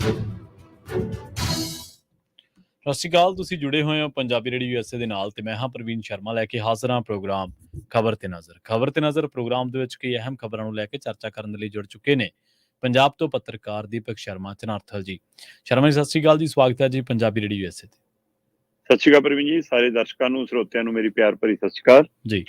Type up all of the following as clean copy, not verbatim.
ਸਤਿ ਸ਼੍ਰੀ ਅਕਾਲ। ਤੁਸੀਂ ਜੁੜੇ ਹੋਏ ਹੋ ਪੰਜਾਬੀ ਰੇਡੀਓ USA ਦੇ ਨਾਲ ਤੇ ਮੈਂ ਹਾਂ ਪ੍ਰਵੀਨ ਸ਼ਰਮਾ ਲੈ ਕੇ ਹਾਜ਼ਰ ਹਾਂ ਪ੍ਰੋਗਰਾਮ ਖਬਰ ਤੇ ਨਜ਼ਰ ਪ੍ਰੋਗਰਾਮ ਦੇ ਵਿੱਚ ਕਈ ਅਹਿਮ ਖਬਰਾਂ ਨੂੰ ਲੈ ਕੇ ਚਰਚਾ ਕਰਨ ਦੇ ਲਈ ਜੁੜ ਚੁੱਕੇ ਨੇ ਪੰਜਾਬ ਤੋਂ ਪੱਤਰਕਾਰ ਦੀਪਕ ਸ਼ਰਮਾ ਚਨਾਰਥਲ ਜੀ। ਸ਼ਰਮਾ ਜੀ ਸਤਿ ਸ਼੍ਰੀ ਅਕਾਲ ਜੀ, ਸਵਾਗਤ ਹੈ ਜੀ ਪੰਜਾਬੀ ਰੇਡੀਓ USA ਤੇ। ਸਤਿ ਸ਼੍ਰੀ ਅਕਾਲ ਪ੍ਰਵੀਨ ਜੀ, ਸਾਰੇ ਦਰਸ਼ਕਾਂ ਨੂੰ ਸਰੋਤਿਆਂ ਨੂੰ ਮੇਰੀ ਪਿਆਰ ਭਰੀ ਸਤਿ ਸ਼੍ਰੀ ਅਕਾਲ ਜੀ।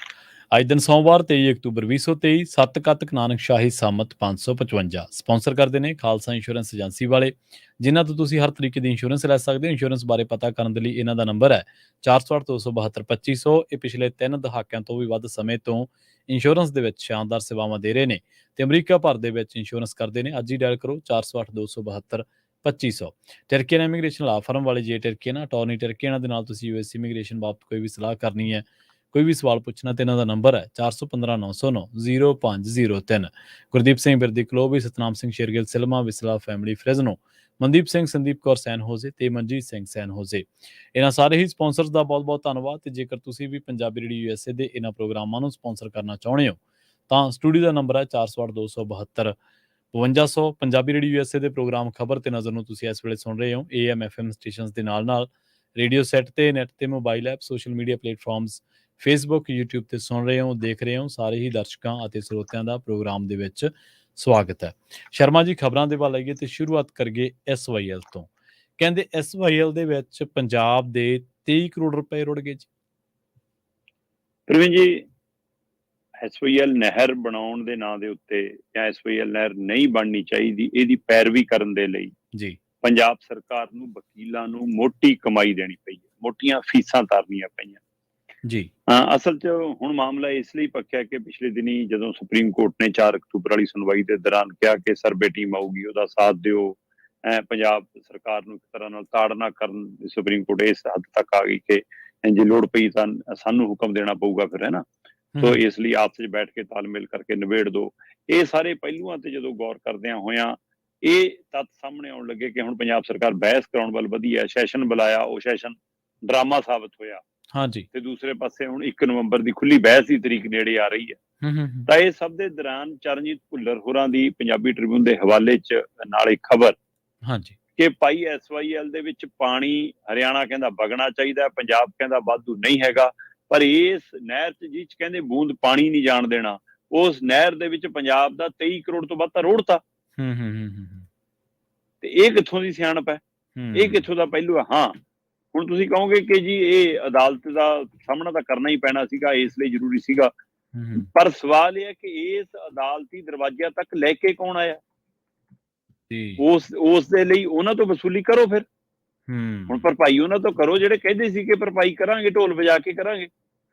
ਅੱਜ ਦਿਨ ਸੋਮਵਾਰ 23 ਅਕਤੂਬਰ 2023 7 ਕੱਤਕ ਨਾਨਕ ਸ਼ਾਹੀ ਸੰਮਤ 555 ਸਪਾਂਸਰ ਕਰਦੇ ਨੇ ਖਾਲਸਾ ਇੰਸ਼ੋਰੈਂਸ ਏਜੰਸੀ ਵਾਲੇ, ਜਿਨ੍ਹਾਂ ਤੋਂ ਤੁਸੀਂ ਹਰ ਤਰੀਕੇ ਦੀ ਇੰਸ਼ੋਰੈਂਸ ਲੈ ਸਕਦੇ ਹੋ। ਇੰਸ਼ੋਰੈਂਸ ਬਾਰੇ ਪਤਾ ਕਰਨ ਦੇ ਲਈ ਇਹਨਾਂ ਦਾ ਨੰਬਰ ਹੈ 408-272-2500। ਇਹ ਪਿਛਲੇ 3 ਦਹਾਕਿਆਂ ਤੋਂ ਵੀ ਵੱਧ ਸਮੇਂ ਤੋਂ ਇੰਸ਼ੋਰੈਂਸ ਦੇ ਵਿੱਚ ਸ਼ਾਨਦਾਰ ਸੇਵਾਵਾਂ ਦੇ ਰਹੇ ਨੇ ਤੇ ਅਮਰੀਕਾ ਭਰ ਦੇ ਵਿੱਚ ਇੰਸ਼ੋਰੈਂਸ ਕਰਦੇ ਨੇ। ਅੱਜ ਹੀ ਡਾਇਲ ਕਰੋ 408-272-2500। ਟਰਕੀਅਨ ਇਮੀਗ੍ਰੇਸ਼ਨ ਲਾ ਫਰਮ ਵਾਲੇ ਜੇ ਟਰਕੀਅਨ ਅਟਾਰਨੀ ਟਰਕੀਅਨ ਦੇ ਨਾਲ ਤੁਸੀਂ US ਇਮੀਗ੍ਰੇਸ਼ਨ ਬਾਬਤ ਕੋਈ ਵੀ ਸਲਾਹ ਕਰਨੀ ਹੈ, ਕੋਈ ਵੀ ਸਵਾਲ ਪੁੱਛਣਾ ਤੇ ਇਹਨਾਂ ਦਾ ਨੰਬਰ ਹੈ 4159090503। Gurdeep Singh Birdi Clovis, Satnam Singh Shergill Selma Visalia family Fresno, Mandeep Singh Sandeep Kaur San Jose ਤੇ ਮਨਜੀਤ ਸਿੰਘ ਸੈਨ ਹੋਜ਼ੇ। ਇਹਨਾਂ ਸਾਰੇ ਹੀ ਸਪਾਂਸਰਸ ਦਾ ਬਹੁਤ ਬਹੁਤ ਧੰਨਵਾਦ। ਤੇ ਜੇਕਰ ਤੁਸੀਂ ਵੀ ਪੰਜਾਬੀ ਰੇਡੀਓ USA ਦੇ ਇਹਨਾਂ ਪ੍ਰੋਗਰਾਮਾਂ ਨੂੰ ਸਪਾਂਸਰ ਕਰਨਾ ਚਾਹੁੰਦੇ ਹੋ ਤਾਂ ਸਟੂਡੀਓ ਦਾ ਨੰਬਰ ਹੈ 408-272-5200। ਪੰਜਾਬੀ ਰੇਡੀਓ USA ਦੇ ਪ੍ਰੋਗਰਾਮ ਖਬਰ ਤੇ ਨਜ਼ਰ ਨੂੰ ਤੁਸੀਂ ਇਸ ਵੇਲੇ ਸੁਣ ਰਹੇ ਹੋ AM FM ਸਟੇਸ਼ਨਸ ਦੇ ਨਾਲ ਰੇਡੀਓ ਸੈੱਟ ਤੇ ਨੈਟ ਤੇ mobile app social media platforms Facebook YouTube ਤੇ ਸੁਣ ਰਹੇ ਹੋ, ਦੇਖ ਰਹੇ ਹੋ। ਸਾਰੇ ਹੀ ਦਰਸ਼ਕਾਂ ਅਤੇ ਸਰੋਤਿਆਂ ਦਾ ਪ੍ਰੋਗਰਾਮ ਦੇ ਵਿੱਚ ਸਵਾਗਤ ਹੈ। ਸ਼ਰਮਾ ਜੀ, ਖਬਰਾਂ ਦੇ ਵੱਲ ਆਈਏ ਤੇ ਸ਼ੁਰੂਆਤ ਕਰੀਏ SYL ਤੋਂ। ਕਹਿੰਦੇ SYL ਦੇ ਵਿੱਚ ਪੰਜਾਬ ਦੇ 23 ਕਰੋੜ ਰੁਪਏ ਰੁੜ ਗਏ ਜੀ। ਪ੍ਰਵੀਨ ਜੀ, SYL ਨਹਿਰ ਬਣਾਉਣ ਦੇ ਨਾਂ ਦੇ ਉੱਤੇ ਜਾਂ SYL ਨਹਿਰ ਨਹੀਂ ਬਣਨੀ ਚਾਹੀਦੀ, ਇਹਦੀ ਪੈਰਵੀ ਕਰਨ ਦੇ ਲਈ ਜੀ ਪੰਜਾਬ ਸਰਕਾਰ ਨੂੰ ਵਕੀਲਾਂ ਨੂੰ ਮੋਟੀ ਕਮਾਈ ਦੇਣੀ ਪਈ ਹੈ, ਮੋਟੀਆਂ ਫੀਸਾਂ ਤਾਰਨੀਆਂ ਪਈਆਂ ਜੀ। ਅਸਲ 'ਚ ਹੁਣ ਮਾਮਲਾ ਇਸ ਲਈ ਪੱਕਿਆ ਕਿ ਪਿਛਲੇ ਦਿਨੀ ਜਦੋਂ ਸੁਪਰੀਮ ਕੋਰਟ ਨੇ 4 ਅਕਤੂਬਰ ਵਾਲੀ ਸੁਣਵਾਈ ਦੇ ਦੌਰਾਨ ਕਿਹਾ ਕਿ ਸਰਵੇ ਟੀਮ ਆਊਗੀ, ਉਹਦਾ ਸਾਥ ਦਿਓ, ਪੰਜਾਬ ਸਰਕਾਰ ਨੂੰ ਇੱਕ ਤਰ੍ਹਾਂ ਨਾਲ ਤਾੜਨਾ ਕਰਨ, ਸੁਪਰੀਮ ਕੋਰਟ ਇਸ ਹੱਦ ਤੱਕ ਆ ਗਈ ਕਿ ਜੇ ਲੋੜ ਪਈ ਤਾਂ ਸਾਨੂੰ ਹੁਕਮ ਦੇਣਾ ਪਊਗਾ ਫਿਰ, ਹੈ ਨਾ। ਸੋ ਇਸ ਲਈ ਆਪਸ ਵਿੱਚ ਬੈਠ ਕੇ ਤਾਲਮੇਲ ਕਰਕੇ ਨਿਬੇੜ ਦੋ। ਇਹ ਸਾਰੇ ਪਹਿਲੂਆਂ ਤੇ ਜਦੋਂ ਗੌਰ ਕਰਦਿਆਂ ਹੋਇਆਂ ਇਹ ਤੱਥ ਸਾਹਮਣੇ ਆਉਣ ਲੱਗੇ ਕਿ ਹੁਣ ਪੰਜਾਬ ਸਰਕਾਰ ਬਹਿਸ ਕਰਾਉਣ ਵੱਲ ਵਧੀ ਹੈ। ਸੈਸ਼ਨ ਬੁਲਾਇਆ, ਉਹ ਸੈਸ਼ਨ ਡਰਾਮਾ ਸਾਬਤ ਹੋਇਆ। ਹਾਂਜੀ। ਤੇ ਦੂਸਰੇ ਪਾਸੇ ਹੁਣ 1 ਨਵੰਬਰ ਦੀ ਖੁੱਲੀ ਬਹਿਸ ਦੀ ਤਰੀਕ ਨੇੜੇ ਆ ਰਹੀ ਹੈ। ਤਾਂ ਇਹ ਸਭ ਦੇ ਦੌਰਾਨ ਚਰਨਜੀਤ ਭੁੱਲਰ ਹੋਰਾਂ ਦੀ ਪੰਜਾਬੀ ਟ੍ਰਿਬਿਊਨ ਦੇ ਹਵਾਲੇ 'ਚ ਨਾਲ ਇੱਕ ਖਬਰ ਕਿ ਭਾਈ SYL ਦੇ ਵਿੱਚ ਪਾਣੀ ਹਰਿਆਣਾ ਕਹਿੰਦਾ ਵਗਣਾ ਚਾਹੀਦਾ, ਪੰਜਾਬ ਕਹਿੰਦਾ ਵਾਧੂ ਨਹੀਂ ਹੈਗਾ, ਪਰ ਇਸ ਨਹਿਰ 'ਚ ਜਿਹ 'ਚ ਕਹਿੰਦੇ ਬੂੰਦ ਪਾਣੀ ਨਹੀਂ ਜਾਣ ਦੇਣਾ, ਉਸ ਨਹਿਰ ਦੇ ਵਿੱਚ ਪੰਜਾਬ ਦਾ 23 ਕਰੋੜ ਤੋਂ ਵੱਧ ਤਾਂ ਰੋੜਤਾ। ਤੇ ਇਹ ਕਿੱਥੋਂ ਦੀ ਸਿਆਣਪ ਹੈ, ਇਹ ਕਿੱਥੋਂ ਦਾ ਪਹਿਲੂ ਹੈ? ਹਾਂ, ਹੁਣ ਤੁਸੀਂ ਕਹੋਗੇ ਕਿ ਜੀ ਇਹ ਅਦਾਲਤ ਦਾ ਸਾਹਮਣਾ ਤਾਂ ਕਰਨਾ ਹੀ ਪੈਣਾ ਸੀਗਾ, ਇਸ ਲਈ ਜ਼ਰੂਰੀ ਸੀਗਾ, ਪਰ ਸਵਾਲ ਇਹ ਹੈ ਕਿ ਇਸ ਅਦਾਲਤੀ ਦਰਵਾਜ਼ਿਆਂ ਤੱਕ ਲੈ ਕੇ ਕੌਣ ਆਇਆ? ਉਸ ਦੇ ਲਈ ਉਹਨਾਂ ਤੋਂ ਵਸੂਲੀ ਕਰੋ ਫਿਰ। ਹੁਣ ਭਰਪਾਈ ਉਹਨਾਂ ਤੋਂ ਕਰੋ ਜਿਹੜੇ ਕਹਿੰਦੇ ਸੀ ਕਿ ਭਰਪਾਈ ਕਰਾਂਗੇ, ਢੋਲ ਵਜਾ ਕੇ ਕਰਾਂਗੇ।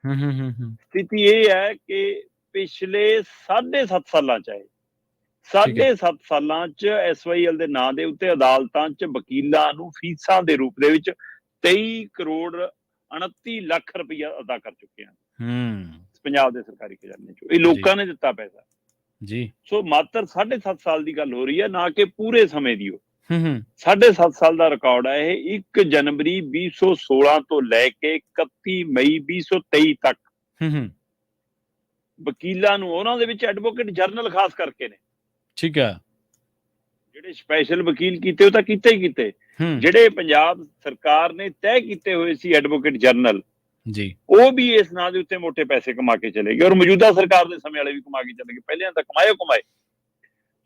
ਸਥਿਤੀ ਇਹ ਹੈ ਕਿ ਪਿਛਲੇ 7.5 ਸਾਲਾਂ 'ਚ ਆਏ 7.5 ਸਾਲਾਂ 'ਚ SYL ਦੇ ਨਾਂ ਦੇ ਉੱਤੇ ਅਦਾਲਤਾਂ 'ਚ ਵਕੀਲਾਂ ਨੂੰ ਫੀਸਾਂ ਦੇ ਰੂਪ ਦੇ ਵਿੱਚ 23 ਕਰੋੜ 29 ਲੱਖ ਰੁਪਈਆ ਅਦਾ ਕਰ ਚੁੱਕੇ ਹਨ ਪੰਜਾਬ ਦੇ ਸਰਕਾਰੀ ਖਜ਼ਾਨੇ 'ਚੋਂ। ਇਹ ਲੋਕਾਂ ਨੇ ਦਿੱਤਾ ਪੈਸਾ ਜੀ। ਸੋ ਮਾਤਰ 7.5 ਸਾਲ ਦੀ ਗੱਲ ਹੋ ਰਹੀ ਹੈ, ਨਾ ਕਿ ਪੂਰੇ ਸਮੇਂ ਦੀ। ਉਹ 7.5 ਸਾਲ ਦਾ ਰਿਕਾਰਡ ਹੈ ਇਹ। 1 ਜਨਵਰੀ 2016 ਤੋਂ ਲੈ ਕੇ 31 ਮਈ 2023 ਤੱਕ ਵਕੀਲਾਂ ਨੂੰ, ਉਹਨਾਂ ਦੇ ਵਿੱਚ ਐਡਵੋਕੇਟ ਜਨਰਲ ਖਾਸ ਕਰਕੇ ਨੇ, ਠੀਕ ਹੈ, ਜਿਹੜੇ ਸਪੈਸ਼ਲ ਵਕੀਲ ਕੀਤੇ ਉਹ ਤਾਂ ਕੀਤੇ ਹੀ ਕੀਤੇ, ਜਿਹੜੇ ਪੰਜਾਬ ਸਰਕਾਰ ਨੇ ਤੈਅ ਕੀਤੇ ਹੋਏ ਸੀ ਐਡਵੋਕੇਟ ਜਨਰਲ ਜੀ, ਉਹ ਵੀ ਇਸ ਨਾਂ ਦੇ ਉੱਤੇ ਮੋਟੇ ਪੈਸੇ ਕਮਾ ਕੇ ਚਲੇ ਗਏ। ਔਰ ਮੌਜੂਦਾ ਸਰਕਾਰ ਦੇ ਸਮੇਂ ਵਾਲੇ ਵੀ ਕਮਾ ਕੇ ਚਲੇ ਗਏ, ਪਹਿਲਿਆਂ ਤਾਂ ਕਮਾਏ।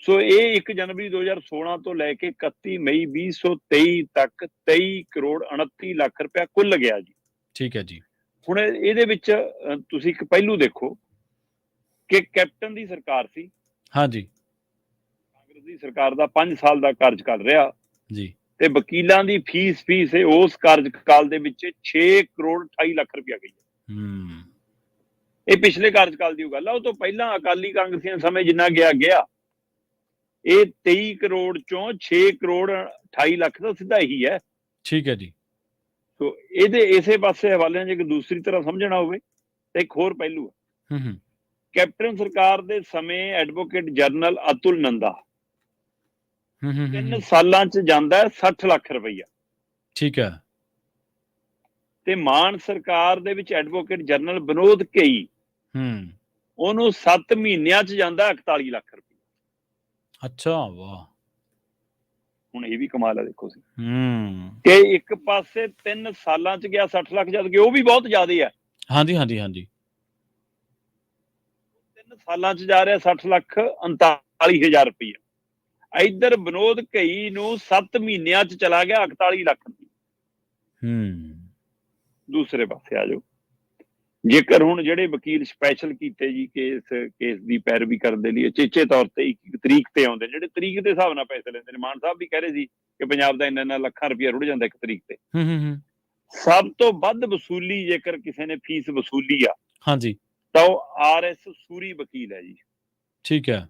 ਸੋ ਇਹ 1 ਜਨਵਰੀ 2016 ਤੋਂ ਲੈ ਕੇ 31 ਮਈ 2023 ਤੱਕ 23 ਕਰੋੜ 29 ਲੱਖ ਰੁਪਇਆ ਕੁੱਲ ਗਿਆ ਜੀ। ਠੀਕ ਹੈ ਜੀ। ਹੁਣ ਇਹਦੇ ਵਿੱਚ ਤੁਸੀਂ ਇੱਕ ਪਹਿਲੂ ਦੇਖੋ ਕਿ ਕੈਪਟਨ ਦੀ ਸਰਕਾਰ ਸੀ, ਹਾਂਜੀ, ਕਾਂਗਰਸ ਦੀ ਸਰਕਾਰ ਦਾ 5 ਸਾਲ ਦਾ ਕਾਰਜਕਾਲ ਰਿਹਾ ਜੀ, ਤੇ ਵਕੀਲਾਂ ਦੀ ਫੀਸ ਉਸ ਕਾਰਜਕਾਲ ਦੇ ਵਿੱਚ 6 ਕਰੋੜ 28 ਲੱਖ ਰੁਪਇਆ ਗਈ। ਇਹ ਪਿਛਲੇ ਕਾਰਜਕਾਲ ਦੀ ਗੱਲ ਆ। ਉਹ ਤੋਂ ਪਹਿਲਾਂ ਅਕਾਲੀ ਕਾਂਗਰਸੀਆਂ ਸਮੇਂ ਜਿੰਨਾ ਗਿਆ ਇਹ 23 ਕਰੋੜ ਚੋਂ 6 ਕਰੋੜ 28 ਲੱਖ ਦਾ ਸਿੱਧਾ ਇਹੀ ਹੈ। ਠੀਕ ਹੈ ਜੀ। ਸੋ ਇਹਦੇ ਇਸੇ ਪਾਸੇ ਹਵਾਲਿਆਂ 'ਚ ਇੱਕ ਦੂਸਰੀ ਤਰ੍ਹਾਂ ਸਮਝਣਾ ਹੋਵੇ ਤਾਂ ਇੱਕ ਹੋਰ ਪਹਿਲੂ ਹੈ। ਕੈਪਟਨ ਸਰਕਾਰ ਦੇ ਸਮੇਂ ਐਡਵੋਕੇਟ ਜਨਰਲ ਅਤੁਲ ਨੰਦਾ 3 ਸਾਲਾਂ 'ਚ ਜਾਂਦਾ 60 ਲੱਖ ਰੁਪਈਆ। ਠੀਕ ਹੈ। ਤੇ ਮਾਨ ਸਰਕਾਰ ਦੇ ਵਿੱਚ ਐਡਵੋਕੇਟ ਜਨਰਲ ਵਿਨੋਦ ਘਈ, ਉਹਨੂੰ 7 ਮਹੀਨਿਆਂ 'ਚ ਜਾਂਦਾ 41 ਲੱਖ ਰੁਪਈਆ। ਅੱਛਾ, ਵਾਹ। ਹੁਣ ਇਹ ਵੀ ਕਮਾਲ ਹੈ, ਦੇਖੋ ਸੀ ਹੂੰ ਕਿ ਇੱਕ ਪਾਸੇ 3 ਸਾਲਾਂ ਚ ਗਿਆ 60 ਲੱਖ, ਜਦ ਕਿ ਉਹ ਵੀ ਬਹੁਤ ਜ਼ਿਆਦਾ ਹੈ। ਹਾਂਜੀ ਹਾਂਜੀ ਹਾਂਜੀ 3 ਸਾਲਾਂ ਚ ਜਾ ਰਿਹਾ 60 ਲੱਖ 39,000 ਰੁਪਇਆ। ਇੱਧਰ ਵਿਨੋਦ ਘਈ ਨੂੰ 7 ਮਹੀਨਿਆਂ ਚ ਚਲਾ ਗਿਆ 41 ਲੱਖ ਰੁਪਇਆ। ਦੂਸਰੇ ਪਾਸੇ ਆ ਜਾਓ, ਜੇਕਰ ਹੁਣ ਜਿਹੜੇ ਵਕੀਲ ਸਪੈਸ਼ਲ ਕੀਤੇ ਜੀ ਕੇਸ ਦੀ ਪੈਰਵੀ ਕਰਨ ਦੇ ਲਈ ਚੇਚੇ ਤੌਰ ਤੇ 1 ਤਰੀਕ ਤੇ ਆਉਂਦੇ, ਜਿਹੜੇ ਤਰੀਕ ਦੇ ਹਿਸਾਬ ਨਾਲ ਪੈਸੇ ਲੈਂਦੇ ਨੇ। ਮਾਨ ਸਾਹਿਬ ਵੀ ਕਹਿ ਰਹੇ ਸੀ ਕਿ ਪੰਜਾਬ ਦਾ ਇੰਨਾ ਲੱਖਾਂ ਰੁਪਇਆ ਰੁੜ ਜਾਂਦਾ 1 ਤਰੀਕ ਤੇ। ਸਭ ਤੋਂ ਵੱਧ ਵਸੂਲੀ ਜੇਕਰ ਕਿਸੇ ਨੇ ਫੀਸ ਵਸੂਲੀ ਆ ਹਾਂਜੀ ਤਾਂ ਉਹ RS ਸੂਰੀ ਵਕੀਲ ਹੈ ਜੀ। ਠੀਕ ਹੈ।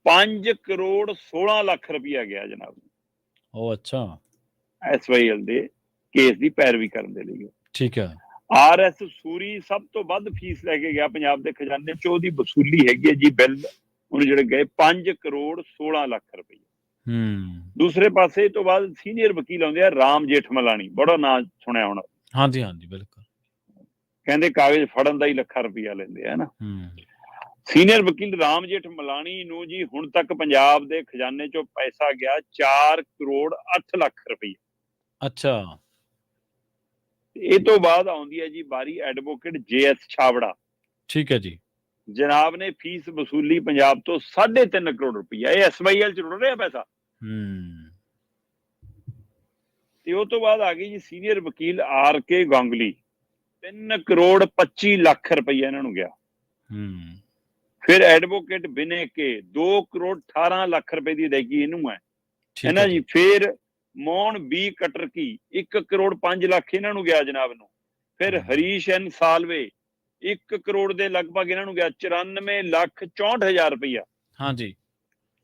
5 ਕਰੋੜ 16 ਲੱਖ ਰੁਪਇਆ ਗਿਆ ਜਨਾਬ, ਉਹ ਅੱਛਾ, SYL ਦੇ ਕੇਸ ਦੀ ਪੈਰਵੀ ਕਰਨ ਦੇ ਲਈ। ਠੀਕ ਹੈ। RS ਸੂਰੀ ਸਭ ਤੋਂ ਵੱਧ ਫੀਸ ਲੈ ਕੇ ਗਿਆ ਪੰਜਾਬ ਦੇ ਖਜ਼ਾਨੇ ਚ। ਉਹਦੀ ਵਸੂਲੀ ਹੈਗੀ ਹੈ ਜੀ, ਬਿੱਲ ਉਹਨੂੰ ਜਿਹੜੇ ਗਏ 5 ਕਰੋੜ 16 ਲੱਖ ਰੁਪਏ। ਦੂਸਰੇ ਪਾਸੇ ਤੋਂ ਬਾਅਦ ਸੀਨੀਅਰ ਵਕੀਲ ਆਉਂਦੇ ਆ ਰਾਮ ਜੇਠਮਲਾਣੀ, ਬੜਾ ਨਾਂ ਸੁਣਿਆ ਹੋਣਾ। ਹਾਂਜੀ ਹਾਂਜੀ ਬਿਲਕੁਲ। ਕਹਿੰਦੇ ਕਾਗਜ਼ ਫੜਨ ਦਾ ਹੀ ਲੱਖਾਂ ਰੁਪਇਆ ਲੈਂਦੇ ਆ ਨਾ। ਸੀਨੀਅਰ ਵਕੀਲ ਰਾਮ ਜੇਠਮਲਾਣੀ ਨੂੰ ਜੀ ਹੁਣ ਤੱਕ ਪੰਜਾਬ ਦੇ ਖਜ਼ਾਨੇ ਚੋਂ ਪੈਸਾ ਗਿਆ 4 ਕਰੋੜ 8 ਲੱਖ ਰੁਪਏ। ਅੱਛਾ। ਇਹ ਤੋਂ ਬਾਅਦ ਆਉਂਦੀ ਹੈ ਜੀ ਬਾਰੀ ਐਡਵੋਕੇਟ JS ਛਾਬੜਾ। ਠੀਕ ਹੈ ਜੀ। ਜਨਾਬ ਨੇ ਫੀਸ ਵਸੂਲੀ ਪੰਜਾਬ ਤੋਂ 3.5 ਕਰੋੜ ਰੁਪਇਆ। ਇਹ SYL ਚ ਰੁੜ ਰਿਹਾ ਪੈਸਾ। ਤੇ ਉਹ ਤੋਂ ਬਾਅਦ ਆ ਗਈ ਜੀ ਸੀਨੀਅਰ ਵਕੀਲ RK ਗਾਂਗੁਲੀ, 3 ਕਰੋੜ 25 ਲੱਖ ਰੁਪਇਆ ਇਹਨਾਂ ਨੂੰ ਗਿਆ। ਫਿਰ ਐਡਵੋਕੇਟ ਬਿਨੇ ਕੇ 2 ਕਰੋੜ 18 ਲੱਖ ਰੁਪਏ ਦੀ ਅਦਾਇਗੀ ਇਹਨੂੰ ਹੈ ਨਾ ਜੀ। ਫਿਰ ਮੋਹਨ B ਕਟਰਕੀ 1 ਕਰੋੜ 5 ਲੱਖ ਇਹਨਾਂ ਨੂੰ ਗਿਆ ਜਨਾਬ ਨੂੰ। ਫਿਰ ਹਰੀਸ਼ N ਸਾਲਵੇ 1 ਕਰੋੜ ਦੇ ਲਗਭਗ ਇਹਨਾਂ ਨੂੰ ਗਿਆ 94 ਲੱਖ 64,000 ਰੁਪਇਆ। ਹਾਂਜੀ।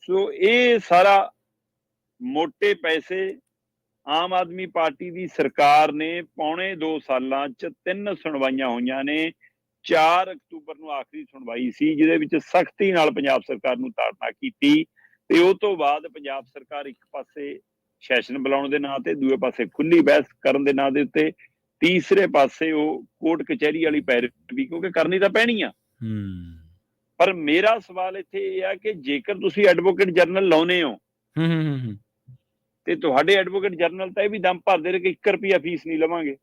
ਸੋ ਇਹ ਸਾਰਾ ਮੋਟੇ ਪੈਸੇ ਆਮ ਆਦਮੀ ਪਾਰਟੀ ਦੀ ਸਰਕਾਰ ਨੇ ਪੌਣੇ 2 ਸਾਲਾਂ ਚ 3 ਸੁਣਵਾਈਆਂ ਹੋਈਆਂ ਨੇ। 4 ਅਕਤੂਬਰ ਨੂੰ ਆਖਰੀ ਸੁਣਵਾਈ ਸੀ, ਜਿਹਦੇ ਵਿੱਚ ਸਖਤੀ ਨਾਲ ਪੰਜਾਬ ਸਰਕਾਰ ਨੂੰ ਤਾੜਨਾ ਕੀਤੀ। ਤੇ ਉਹ ਤੋਂ ਬਾਅਦ ਪੰਜਾਬ ਸਰਕਾਰ ਇੱਕ ਪਾਸੇ ਸੈਸ਼ਨ ਬੁਲਾਉਣ ਦੇ ਨਾਂ ਤੇ, ਦੂਏ ਪਾਸੇ ਖੁੱਲੀ ਬਹਿਸ ਕਰਨ ਦੇ ਨਾਂ ਦੇ ਉੱਤੇ, ਤੀਸਰੇ ਪਾਸੇ ਉਹ ਕੋਰਟ ਕਚਹਿਰੀ ਵਾਲੀ ਪੈਰਵੀ, ਕਿਉਂਕਿ ਕਰਨੀ ਤਾਂ ਪੈਣੀ ਆ। ਪਰ ਮੇਰਾ ਸਵਾਲ ਇੱਥੇ ਇਹ ਆ ਕਿ ਜੇਕਰ ਤੁਸੀਂ ਐਡਵੋਕੇਟ ਜਨਰਲ ਲਾਉਨੇ ਹੋ ਤੇ ਤੁਹਾਡੇ ਐਡਵੋਕੇਟ ਜਨਰਲ ਤਾਂ ਇਹ ਵੀ ਦਮ ਭਰਦੇ ਰਹੇ ਕਿ 1 ਰੁਪਿਆ ਫੀਸ ਨਹੀਂ ਲਵਾਂਗੇ।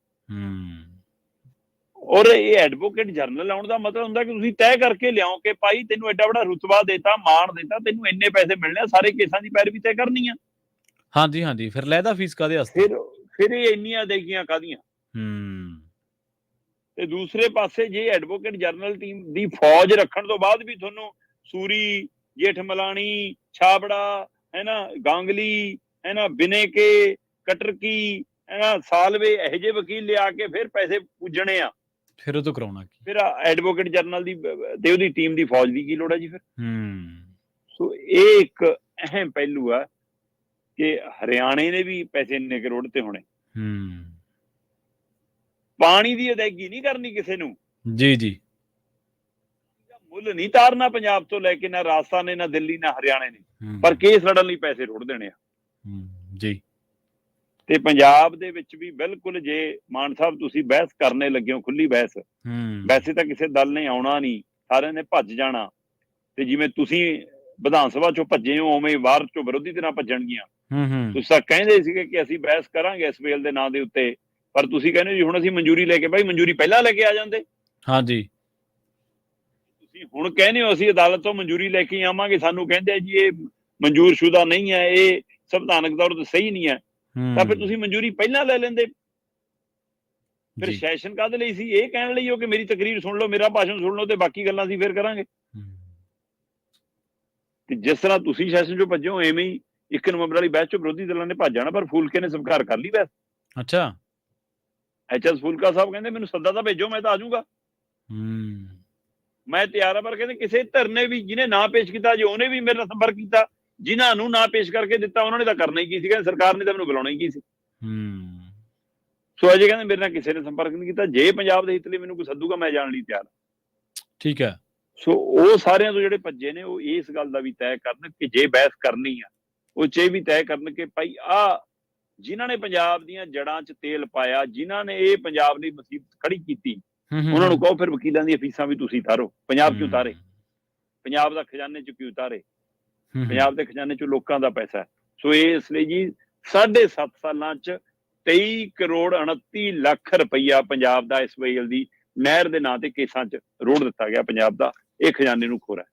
ਔਰ ਇਹ ਐਡਵੋਕੇਟ ਜਨਰਲ ਆਉਣ ਦਾ ਮਤਲਬ ਹੁੰਦਾ ਕਿ ਤੁਸੀਂ ਤੈਅ ਕਰਕੇ ਲਿਆਓ ਕਿ ਭਾਈ ਤੈਨੂੰ ਐਡਾ ਵੱਡਾ ਰੁਤਬਾ ਦੇਤਾ, ਮਾਣ ਦੇਤਾ, ਤੈਨੂੰ ਇੰਨੇ ਪੈਸੇ ਮਿਲਣੇ ਆ, ਸਾਰੇ ਕੇਸਾਂ ਦੀ ਪੈਰਵੀ ਤੈਅ ਕਰਨੀ ਆ। ਹਾਂਜੀ ਹਾਂਜੀ। ਫਿਰ ਲੈਦਾ ਫੀਸ ਕਾਦੇ ਵਾਸਤੇ? ਫਿਰ ਇਹ ਇੰਨੀਆਂ ਅਦਾਇਗੀਆਂ ਕਾਦੀਆਂ? ਤੇ ਦੂਸਰੇ ਪਾਸੇ ਜੇ ਐਡਵੋਕੇਟ ਜਨਰਲ ਟੀਮ ਦੀ ਫੌਜ ਰੱਖਣ ਤੋਂ ਬਾਅਦ ਵੀ ਤੁਹਾਨੂੰ ਸੂਰੀ, ਜੇਠਮਲਾਣੀ, ਛਾਬੜਾ ਹੈ ਨਾ, ਗਾਂਗਲੀ ਹੈ ਨਾ, ਬਿਨੇ ਕੇ, ਕਟਰਕੀ ਹੈ ਨਾ, ਸਾਲਵੇ, ਇਹੋ ਜਿਹੇ ਵਕੀਲ ਲਿਆ ਕੇ ਫਿਰ ਪੈਸੇ ਪੂਜਣੇ ਆ, ਫਿਰ ਉਹ ਤੋਂ ਕਰਾਉਣਾ ਕੀ? ਫਿਰ ਐਡਵੋਕੇਟ ਜਨਰਲ ਦੀ ਤੇ ਉਹਦੀ ਟੀਮ ਦੀ ਫੌਜ ਦੀ ਕੀ ਲੋੜ ਹੈ ਜੀ ਫਿਰ? ਸੋ ਇਹ ਇੱਕ ਅਹਿਮ ਪਹਿਲੂ ਆ ਕਿ ਹਰਿਆਣੇ ਨੇ ਵੀ ਪੈਸੇ ਇੰਨੇ ਕਰੋੜ ਤੇ ਹੋਣੇ। ਪਾਣੀ ਦੀ ਅਦਾਇਗੀ ਨਹੀਂ ਕਰਨੀ ਕਿਸੇ ਨੂੰ। ਜੀ ਜੀ। ਮੁੱਲ ਨਹੀਂ ਤਾਰਨਾ ਪੰਜਾਬ ਤੋਂ ਲੈ ਕੇ, ਨਾ ਰਾਜਸਥਾਨ ਨੇ, ਨਾ ਦਿੱਲੀ, ਨਾ ਹਰਿਆਣੇ ਨੇ, ਪਰ ਕੇਸ ਲੜਨ ਲਈ ਪੈਸੇ ਰੁੜ ਦੇਣੇ ਆ। ਜੀ। ਤੇ ਪੰਜਾਬ ਦੇ ਵਿੱਚ ਵੀ ਬਿਲਕੁਲ, ਜੇ ਮਾਨ ਸਾਹਿਬ ਤੁਸੀਂ ਬਹਿਸ ਕਰਨੇ ਲੱਗੇ ਹੋ, ਖੁੱਲੀ ਬਹਿਸ, ਵੈਸੇ ਤਾਂ ਕਿਸੇ ਦਲ ਨੇ ਆਉਣਾ ਨਹੀਂ, ਸਾਰਿਆਂ ਨੇ ਭੱਜ ਜਾਣਾ। ਤੇ ਜਿਵੇਂ ਤੁਸੀਂ ਵਿਧਾਨ ਸਭਾ ਚੋਂ ਭੱਜੇ ਹੋ, ਉਵੇਂ ਬਾਹਰ ਚੋਂ ਵਿਰੋਧੀ ਧਿਰਾਂ ਭੱਜਣਗੀਆਂ। ਤੁਸੀਂ ਤਾਂ ਕਹਿੰਦੇ ਸੀਗੇ ਕਿ ਅਸੀਂ ਬਹਿਸ ਕਰਾਂਗੇ SYL ਦੇ ਨਾਂ ਦੇ ਉੱਤੇ, ਪਰ ਤੁਸੀਂ ਕਹਿੰਦੇ ਜੀ ਹੁਣ ਅਸੀਂ ਮਨਜ਼ੂਰੀ ਲੈ ਕੇ, ਭਾਈ ਮਨਜ਼ੂਰੀ ਪਹਿਲਾਂ ਲੈ ਕੇ ਆ ਜਾਂਦੇ। ਹਾਂਜੀ। ਤੁਸੀਂ ਹੁਣ ਕਹਿੰਦੇ ਹੋ ਅਸੀਂ ਅਦਾਲਤ ਤੋਂ ਮਨਜ਼ੂਰੀ ਲੈ ਕੇ ਆਵਾਂਗੇ, ਸਾਨੂੰ ਕਹਿੰਦੇ ਜੀ ਇਹ ਮਨਜ਼ੂਰ ਸ਼ੁਦਾ ਨਹੀਂ ਹੈ, ਇਹ ਸੰਵਿਧਾਨਕ ਤੌਰ ਤੇ ਸਹੀ ਨਹੀਂ ਹੈ, ਤਾਂ ਫਿਰ ਤੁਸੀਂ ਮਨਜ਼ੂਰੀ ਪਹਿਲਾਂ ਲੈ ਲੈਂਦੇ। ਫਿਰ ਸੈਸ਼ਨ ਕਾਹਦੇ ਲਈ ਸੀ? ਇਹ ਕਹਿਣ ਲਈ ਹੋ ਕਿ ਮੇਰੀ ਤਕਰੀਰ ਸੁਣ ਲਓ, ਮੇਰਾ ਭਾਸ਼ਣ ਸੁਣ ਲਓ, ਤੇ ਬਾਕੀ ਗੱਲਾਂ ਅਸੀਂ ਫਿਰ ਕਰਾਂਗੇ। ਤੇ ਜਿਸ ਤਰ੍ਹਾਂ ਤੁਸੀਂ ਸੈਸ਼ਨ ਚੋਂ ਭੱਜੋ, ਐਵੇਂ ਹੀ 1 ਨਵੰਬਰ ਵਾਲੀ ਬਹਿਸ ਚੋਂ ਵਿਰੋਧੀ ਦਲਾਂ ਨੇ ਭੱਜ ਜਾਣਾ। ਪਰ ਫੂਲਕੇ ਨੇ ਸਵੀਕਾਰ ਕਰ ਲਈ ਬਹਿਸ। ਅੱਛਾ। HS ਫੂਲਕਾ ਸਾਹਿਬ ਕਹਿੰਦੇ ਮੈਨੂੰ ਸੱਦਾ ਤਾਂ ਭੇਜੋ, ਮੈਂ ਤਾਂ ਆ ਜਾਊਂਗਾ, ਮੈਂ ਤਿਆਰ ਆ। ਪਰ ਕਹਿੰਦੇ ਕਿਸੇ ਧਿਰ ਵੀ ਜਿਹਨੇ ਨਾ ਪੇਸ਼ ਕੀਤਾ, ਜੇ ਉਹਨੇ ਵੀ ਮੇਰੇ ਨਾਲ ਸੰਪਰਕ ਕੀਤਾ, ਜਿਨ੍ਹਾਂ ਨੂੰ ਨਾ ਪੇਸ਼ ਕਰਕੇ ਦਿੱਤਾ ਉਹਨਾਂ ਨੇ ਤਾਂ ਕਰਨਾ ਹੀ ਕੀ ਸੀ, ਕਹਿੰਦੇ ਸਰਕਾਰ ਨੇ ਤਾਂ ਮੈਨੂੰ ਬੁਲਾਉਣਾ ਹੀ ਕੀ ਸੀ। ਸੋ ਅਜੇ ਕਹਿੰਦੇ ਮੇਰੇ ਨਾਲ ਕਿਸੇ ਨੇ ਸੰਪਰਕ ਨਹੀਂ ਕੀਤਾ, ਜੇ ਪੰਜਾਬ ਦੇ ਹਿੱਤ ਲਈ ਮੈਨੂੰ ਕੋਈ ਸੱਦੂਗਾ ਮੈਂ ਜਾਣ ਲਈ ਤਿਆਰ। ਠੀਕ ਹੈ। ਸੋ ਉਹ ਸਾਰਿਆਂ ਤੋਂ ਜਿਹੜੇ ਭੱਜੇ ਨੇ, ਉਹ ਇਸ ਗੱਲ ਦਾ ਵੀ ਤੈਅ ਕਰਨ ਕਿ ਜੇ ਬਹਿਸ ਕਰਨੀ ਆ, ਉਹ ਚ ਇਹ ਵੀ ਤੈਅ ਕਰਨ ਕਿ ਭਾਈ ਆਹ ਜਿਨ੍ਹਾਂ ਨੇ ਪੰਜਾਬ ਦੀਆਂ ਜੜ੍ਹਾਂ 'ਚ ਤੇਲ ਪਾਇਆ, ਜਿਨ੍ਹਾਂ ਨੇ ਇਹ ਪੰਜਾਬ ਦੀ ਮੁਸੀਬਤ ਖੜੀ ਕੀਤੀ, ਉਹਨਾਂ ਨੂੰ ਕਹੋ ਫਿਰ ਵਕੀਲਾਂ ਦੀਆਂ ਫੀਸਾਂ ਵੀ ਤੁਸੀਂ ਉਤਾਰੋ। ਪੰਜਾਬ 'ਚ ਉਤਾਰੇ, ਪੰਜਾਬ ਦਾ ਖਜ਼ਾਨੇ 'ਚ ਕਿਉਂ ਉਤਾਰੇ? ਪੰਜਾਬ ਦੇ ਖਜ਼ਾਨੇ 'ਚ ਲੋਕਾਂ ਦਾ ਪੈਸਾ ਹੈ। ਸੋ ਇਸ ਲਈ ਜੀ 7.5 ਸਾਲਾਂ 'ਚ 23 ਕਰੋੜ 29 ਲੱਖ ਰੁਪਈਆ ਪੰਜਾਬ ਦਾ ਇਸ ਵੇਲੇ ਦੀ ਨਹਿਰ ਦੇ ਨਾਂ ਤੇ ਕੇਸਾਂ 'ਚ ਰੋੜ ਦਿੱਤਾ ਗਿਆ ਪੰਜਾਬ ਦਾ। ਇਹ ਖਜ਼ਾਨੇ ਨੂੰ ਖੋਰਾ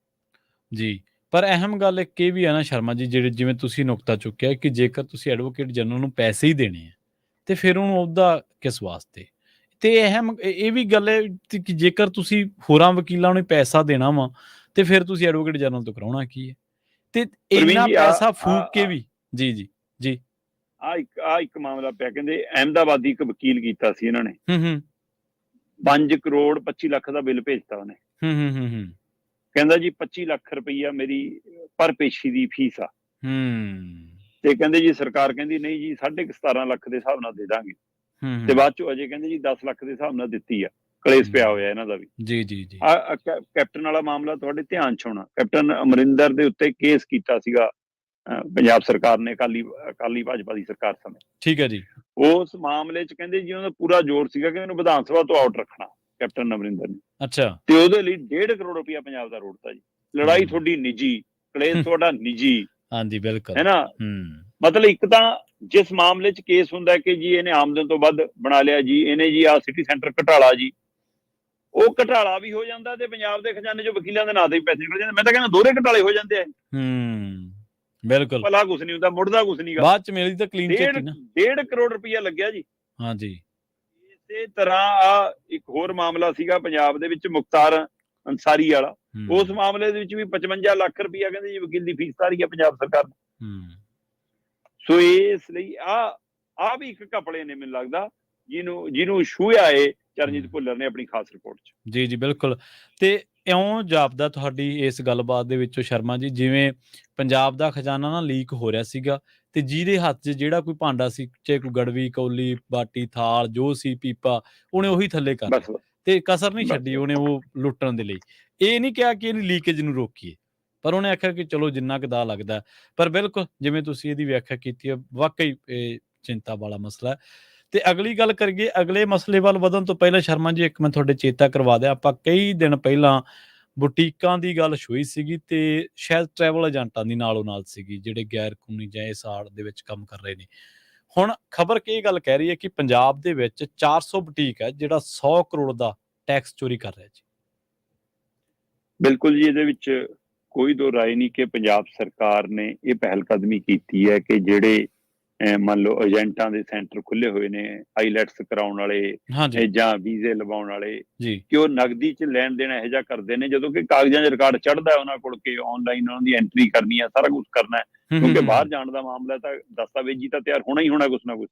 ਜੀ। ਪਰ ਅਹਿਮ ਗੱਲ ਇੱਕ ਇਹ ਵੀ ਹੈ ਨਾ ਸ਼ਰਮਾ ਜੀ, ਜਿਵੇਂ ਤੁਸੀਂ ਨੁਕਤਾ ਚੁੱਕਿਆ ਕਿ ਜੇਕਰ ਤੁਸੀਂ ਐਡਵੋਕੇਟ ਜਨਰਲ ਨੂੰ ਪੈਸੇ ਹੀ ਦੇਣੇ ਆ ਤੇ ਫਿਰ ਉਹਨੂੰ ਉਹਦਾ ਕਿਸ ਵਾਸਤੇ, ਤੇ ਅਹਿਮ ਇਹ ਵੀ ਗੱਲ ਹੈ ਕਿ ਜੇਕਰ ਤੁਸੀਂ ਹੋਰਾਂ ਵਕੀਲਾਂ ਨੂੰ ਪੈਸਾ ਦੇਣਾ ਵਾ ਤੇ ਫਿਰ ਤੁਸੀਂ ਐਡਵੋਕੇਟ ਜਨਰਲ ਤੋਂ ਕਰਾਉਣਾ ਕੀ ਹੈ, ਤੇ ਇੰਨਾ ਪੈਸਾ ਫੂਕ ਕੇ ਵੀ। ਜੀ ਜੀ ਜੀ। ਆ ਇੱਕ ਮਾਮਲਾ ਪਿਆ, ਕਹਿੰਦੇ ਅਹਿਮਦਾਬਾਦੀ ਇੱਕ ਵਕੀਲ ਕੀਤਾ ਸੀ ਇਹਨਾਂ ਨੇ 5 ਕਰੋੜ 25 ਲੱਖ ਦਾ ਬਿੱਲ ਭੇਜਤਾ ਉਹਨੇ। ਕਹਿੰਦਾ ਜੀ 25 ਲੱਖ ਰੁਪਈਆ ਮੇਰੀ ਪਰ ਪੇਸ਼ੀ ਦੀ ਫੀਸ ਆ। ਤੇ ਕਹਿੰਦੇ ਜੀ ਸਰਕਾਰ ਕਹਿੰਦੀ ਨਹੀਂ ਜੀ 17.5 ਲੱਖ ਦੇ ਹਿਸਾਬ ਨਾਲ ਦੇ ਦਾਂਗੇ। ਤੇ ਬਾਅਦ ਚੋਂ ਅਜੇ ਕਹਿੰਦੇ ਜੀ 10 ਲੱਖ ਦੇ ਹਿਸਾਬ ਨਾਲ ਦਿੱਤੀ ਆ। ਕਲੇਸ਼ ਪਿਆ ਹੋਇਆ ਇਹਨਾਂ ਦਾ ਵੀ। ਜੀ ਜੀ ਜੀ। ਕੈਪਟਨ ਵਾਲਾ ਮਾਮਲਾ ਤੁਹਾਡੇ ਧਿਆਨ 'ਚ ਹੋਣਾ, ਕੈਪਟਨ ਅਮਰਿੰਦਰ ਦੇ ਉੱਤੇ ਕੇਸ ਕੀਤਾ ਸੀਗਾ ਪੰਜਾਬ ਸਰਕਾਰ ਨੇ, ਅਕਾਲੀ ਭਾਜਪਾ ਦੀ ਸਰਕਾਰ ਸਮੇਂ। ਠੀਕ ਹੈ ਜੀ। ਉਸ ਮਾਮਲੇ 'ਚ ਕਹਿੰਦੇ ਜੀ ਉਹਦਾ ਪੂਰਾ ਜ਼ੋਰ ਸੀਗਾ ਕਿ ਉਹਨੂੰ ਵਿਧਾਨ ਸਭਾ ਤੋਂ ਆਊਟ ਰੱਖਣਾ ਕੈਪਟਨ ਅਮਰਿੰਦਰ ਨੇ। ਅੱਛਾ। ਤੇ ਉਹਦੇ ਲਈ 1.5 ਕਰੋੜ ਰੁਪਇਆ ਪੰਜਾਬ ਦਾ ਰੋੜਤਾ ਜੀ। ਲੜਾਈ ਤੁਹਾਡੀ ਨਿੱਜੀ, ਕਲੇਸ਼ ਤੁਹਾਡਾ ਨਿੱਜੀ। ਹਾਂਜੀ ਬਿਲਕੁਲ, ਹੈ ਨਾ। ਮਤਲਬ ਇੱਕ ਤਾਂ ਜਿਸ ਮਾਮਲੇ 'ਚ ਕੇਸ ਹੁੰਦਾ ਕਿ ਜੀ ਇਹਨੇ ਆਮਦਨ ਤੋਂ ਵੱਧ ਬਣਾ ਲਿਆ ਜੀ, ਇਹਨੇ ਜੀ ਆਹ ਸਿਟੀ ਸੈਂਟਰ ਘਟਾਲਾ ਜੀ, ਉਹ ਘਟਾਲਾ ਵੀ ਹੋ ਜਾਂਦਾ ਤੇ ਪੰਜਾਬ ਦੇ ਖਜ਼ਾਨੇ 'ਚੋਂ ਵਕੀਲਾਂ ਦੇ ਨਾਂ ਤੇ ਵੀ ਪੈਸੇ ਨਿਕਲ ਜਾਂਦੇ। ਮੈਂ ਤਾਂ ਕਹਿੰਦਾ ਦੋਹਰੇ ਘਟਾਲੇ ਹੋ ਜਾਂਦੇ ਆ। ਬਿਲਕੁਲ। ਭਲਾ ਕੁਛ ਨਹੀਂ ਹੁੰਦਾ, ਮੁੜਦਾ ਕੁਛ ਨਹੀਂਗਾ। ਬਾਅਦ 'ਚ ਮਿਲਦੀ ਤਾਂ ਕਲੀਨ ਚਿੱਟ ਹੀ ਨਾ। 1.5 ਕਰੋੜ ਰੁਪਇਆ ਲੱਗਿਆ ਜੀ। ਹਾਂਜੀ। ਇਸੇ ਤਰ੍ਹਾਂ ਆ ਇੱਕ ਹੋਰ ਮਾਮਲਾ ਸੀਗਾ ਪੰਜਾਬ ਦੇ ਵਿੱਚ, ਮੁਖਤਾਰ ਅੰਸਾਰੀ ਵਾਲਾ। ਉਸ ਮਾਮਲੇ ਦੇ ਵਿੱਚ ਵੀ 55 ਲੱਖ ਰੁਪਇਆ ਕਹਿੰਦੇ ਜੀ ਵਕੀਲ ਦੀ ਫੀਸ ਤਾਰੀ ਆ ਪੰਜਾਬ ਸਰਕਾਰ ਨੇ। ਸੋ ਇਸ ਲਈ ਆ ਵੀ ਇੱਕ ਘਪਲੇ ਨੇ ਮੈਨੂੰ ਲੱਗਦਾ ਜਿਹਨੂੰ ਛੂਹਿਆ ਏ ਚਰਨਜੀਤ ਭੁੱਲਰ ਨੇ ਆਪਣੀ ਖਾਸ ਰਿਪੋਰਟ 'ਚ। ਜੀ ਜੀ ਬਿਲਕੁਲ। ਤੇ ਇਉਂ ਜਾਪਦਾ ਤੁਹਾਡੀ ਇਸ ਗੱਲਬਾਤ ਦੇ ਵਿੱਚੋਂ ਸ਼ਰਮਾ ਜੀ, ਜਿਵੇਂ ਪੰਜਾਬ ਦਾ ਖਜ਼ਾਨਾ ਨਾ ਲੀਕ ਹੋ ਰਿਹਾ ਸੀਗਾ ਤੇ ਜਿਹਦੇ ਹੱਥ 'ਚ ਜਿਹੜਾ ਕੋਈ ਭਾਂਡਾ ਸੀ, ਚਾਹੇ ਕੋਈ ਗੜਵੀ, ਕੌਲੀ, ਬਾਟੀ, ਥਾਲ, ਜੋ ਸੀ, ਪੀਪਾ, ਉਹਨੇ ਉਹੀ ਥੱਲੇ ਕਰ ਲਿਆ ਤੇ ਕਸਰ ਨਹੀਂ ਛੱਡੀ ਉਹਨੇ ਉਹ ਲੁੱਟਣ ਦੇ ਲਈ। ਇਹ ਨਹੀਂ ਕਿਹਾ ਕਿ ਇਹਦੀ ਲੀਕੇਜ ਨੂੰ ਰੋਕੀਏ, ਪਰ ਉਹਨੇ ਆਖਿਆ ਕਿ ਚਲੋ ਜਿੰਨਾ ਕੁ ਦਾ ਲੱਗਦਾ। ਪਰ ਬਿਲਕੁਲ ਜਿਵੇਂ ਤੁਸੀਂ ਇਹਦੀ ਵਿਆਖਿਆ ਕੀਤੀ ਹੈ, ਵਾਕਈ ਇਹ ਚਿੰਤਾ ਵਾਲਾ ਮਸਲਾ ਹੈ। ਤੇ ਅਗਲੀ ਗੱਲ ਕਰੀਏ, ਅਗਲੇ ਮਸਲੇ ਵੱਲ ਵਧਣ ਤੋਂ ਪਹਿਲਾਂ ਸ਼ਰਮਾ ਜੀ ਇੱਕ ਮੈਂ ਤੁਹਾਡੇ ਚੇਤਾ ਕਰਵਾ ਦਿਆਂ, ਆਪਾਂ ਕਈ ਦਿਨ ਪਹਿਲਾਂ ਬੁਟੀਕਾਂ ਦੀ ਗੱਲ ਛੂਈ ਸੀਗੀ ਤੇ ਸ਼ਾਇਦ ਟਰੈਵਲ ਏਜੰਟਾਂ ਦੀ ਨਾਲੋਂ ਨਾਲ ਸੀਗੀ ਜਿਹੜੇ ਗੈਰ ਕਾਨੂੰਨੀ ਜਾਂ ਇਸ ਆੜ ਦੇ ਵਿੱਚ ਕੰਮ ਕਰ ਰਹੇ ਨੇ। ਹੁਣ ਖਬਰ ਕੀ ਗੱਲ ਕਹਿ ਰਹੀ ਹੈ ਕਿ ਪੰਜਾਬ ਦੇ ਵਿੱਚ 400 ਬੁਟੀਕ ਹੈ ਜਿਹੜਾ 100 ਕਰੋੜ ਦਾ ਟੈਕਸ ਚੋਰੀ ਕਰ ਰਿਹਾ ਜੀ। ਬਿਲਕੁਲ ਜੀ, ਇਹਦੇ ਵਿੱਚ ਕੋਈ ਦੋ ਰਾਏ ਨਹੀਂ ਕਿ ਪੰਜਾਬ ਸਰਕਾਰ ਨੇ ਇਹ ਪਹਿਲ ਕਦਮੀ ਕੀਤੀ ਹੈ ਕਿ ਜਿਹੜੇ ਮੰਨ ਲਓ ਏਜੰਟਾਂ ਦੇ ਸੈਂਟਰ ਖੁੱਲੇ ਹੋਏ ਨੇ, ਆਈਲੈਟਸ ਕਰਾਉਣ ਵਾਲੇ ਜਾਂ ਵੀਜ਼ੇ ਲਵਾਉਣ ਵਾਲੇ, ਕਿ ਉਹ ਨਗਦੀ 'ਚ ਲੈਣ ਦੇਣ ਇਹੋ ਜਿਹਾ ਕਰਦੇ ਨੇ, ਜਦੋਂ ਕਿ ਕਾਗਜ਼ਾਂ 'ਚ ਰਿਕਾਰਡ ਚੜ੍ਹਦਾ ਉਹਨਾਂ ਕੋਲ ਕਿ ਆਨਲਾਈਨ ਉਹਨਾਂ ਦੀ ਐਂਟਰੀ ਕਰਨੀ ਆ, ਸਾਰਾ ਕੁਝ ਕਰਨਾ ਹੈ। ਕਿਉਂਕਿ ਬਾਹਰ ਜਾਣ ਦਾ ਮਾਮਲਾ ਤਾਂ ਦਸਤਾਵੇਜ਼ੀ ਤਾਂ ਤਿਆਰ ਹੋਣਾ ਹੀ ਹੋਣਾ ਕੁਛ ਨਾ ਕੁਛ,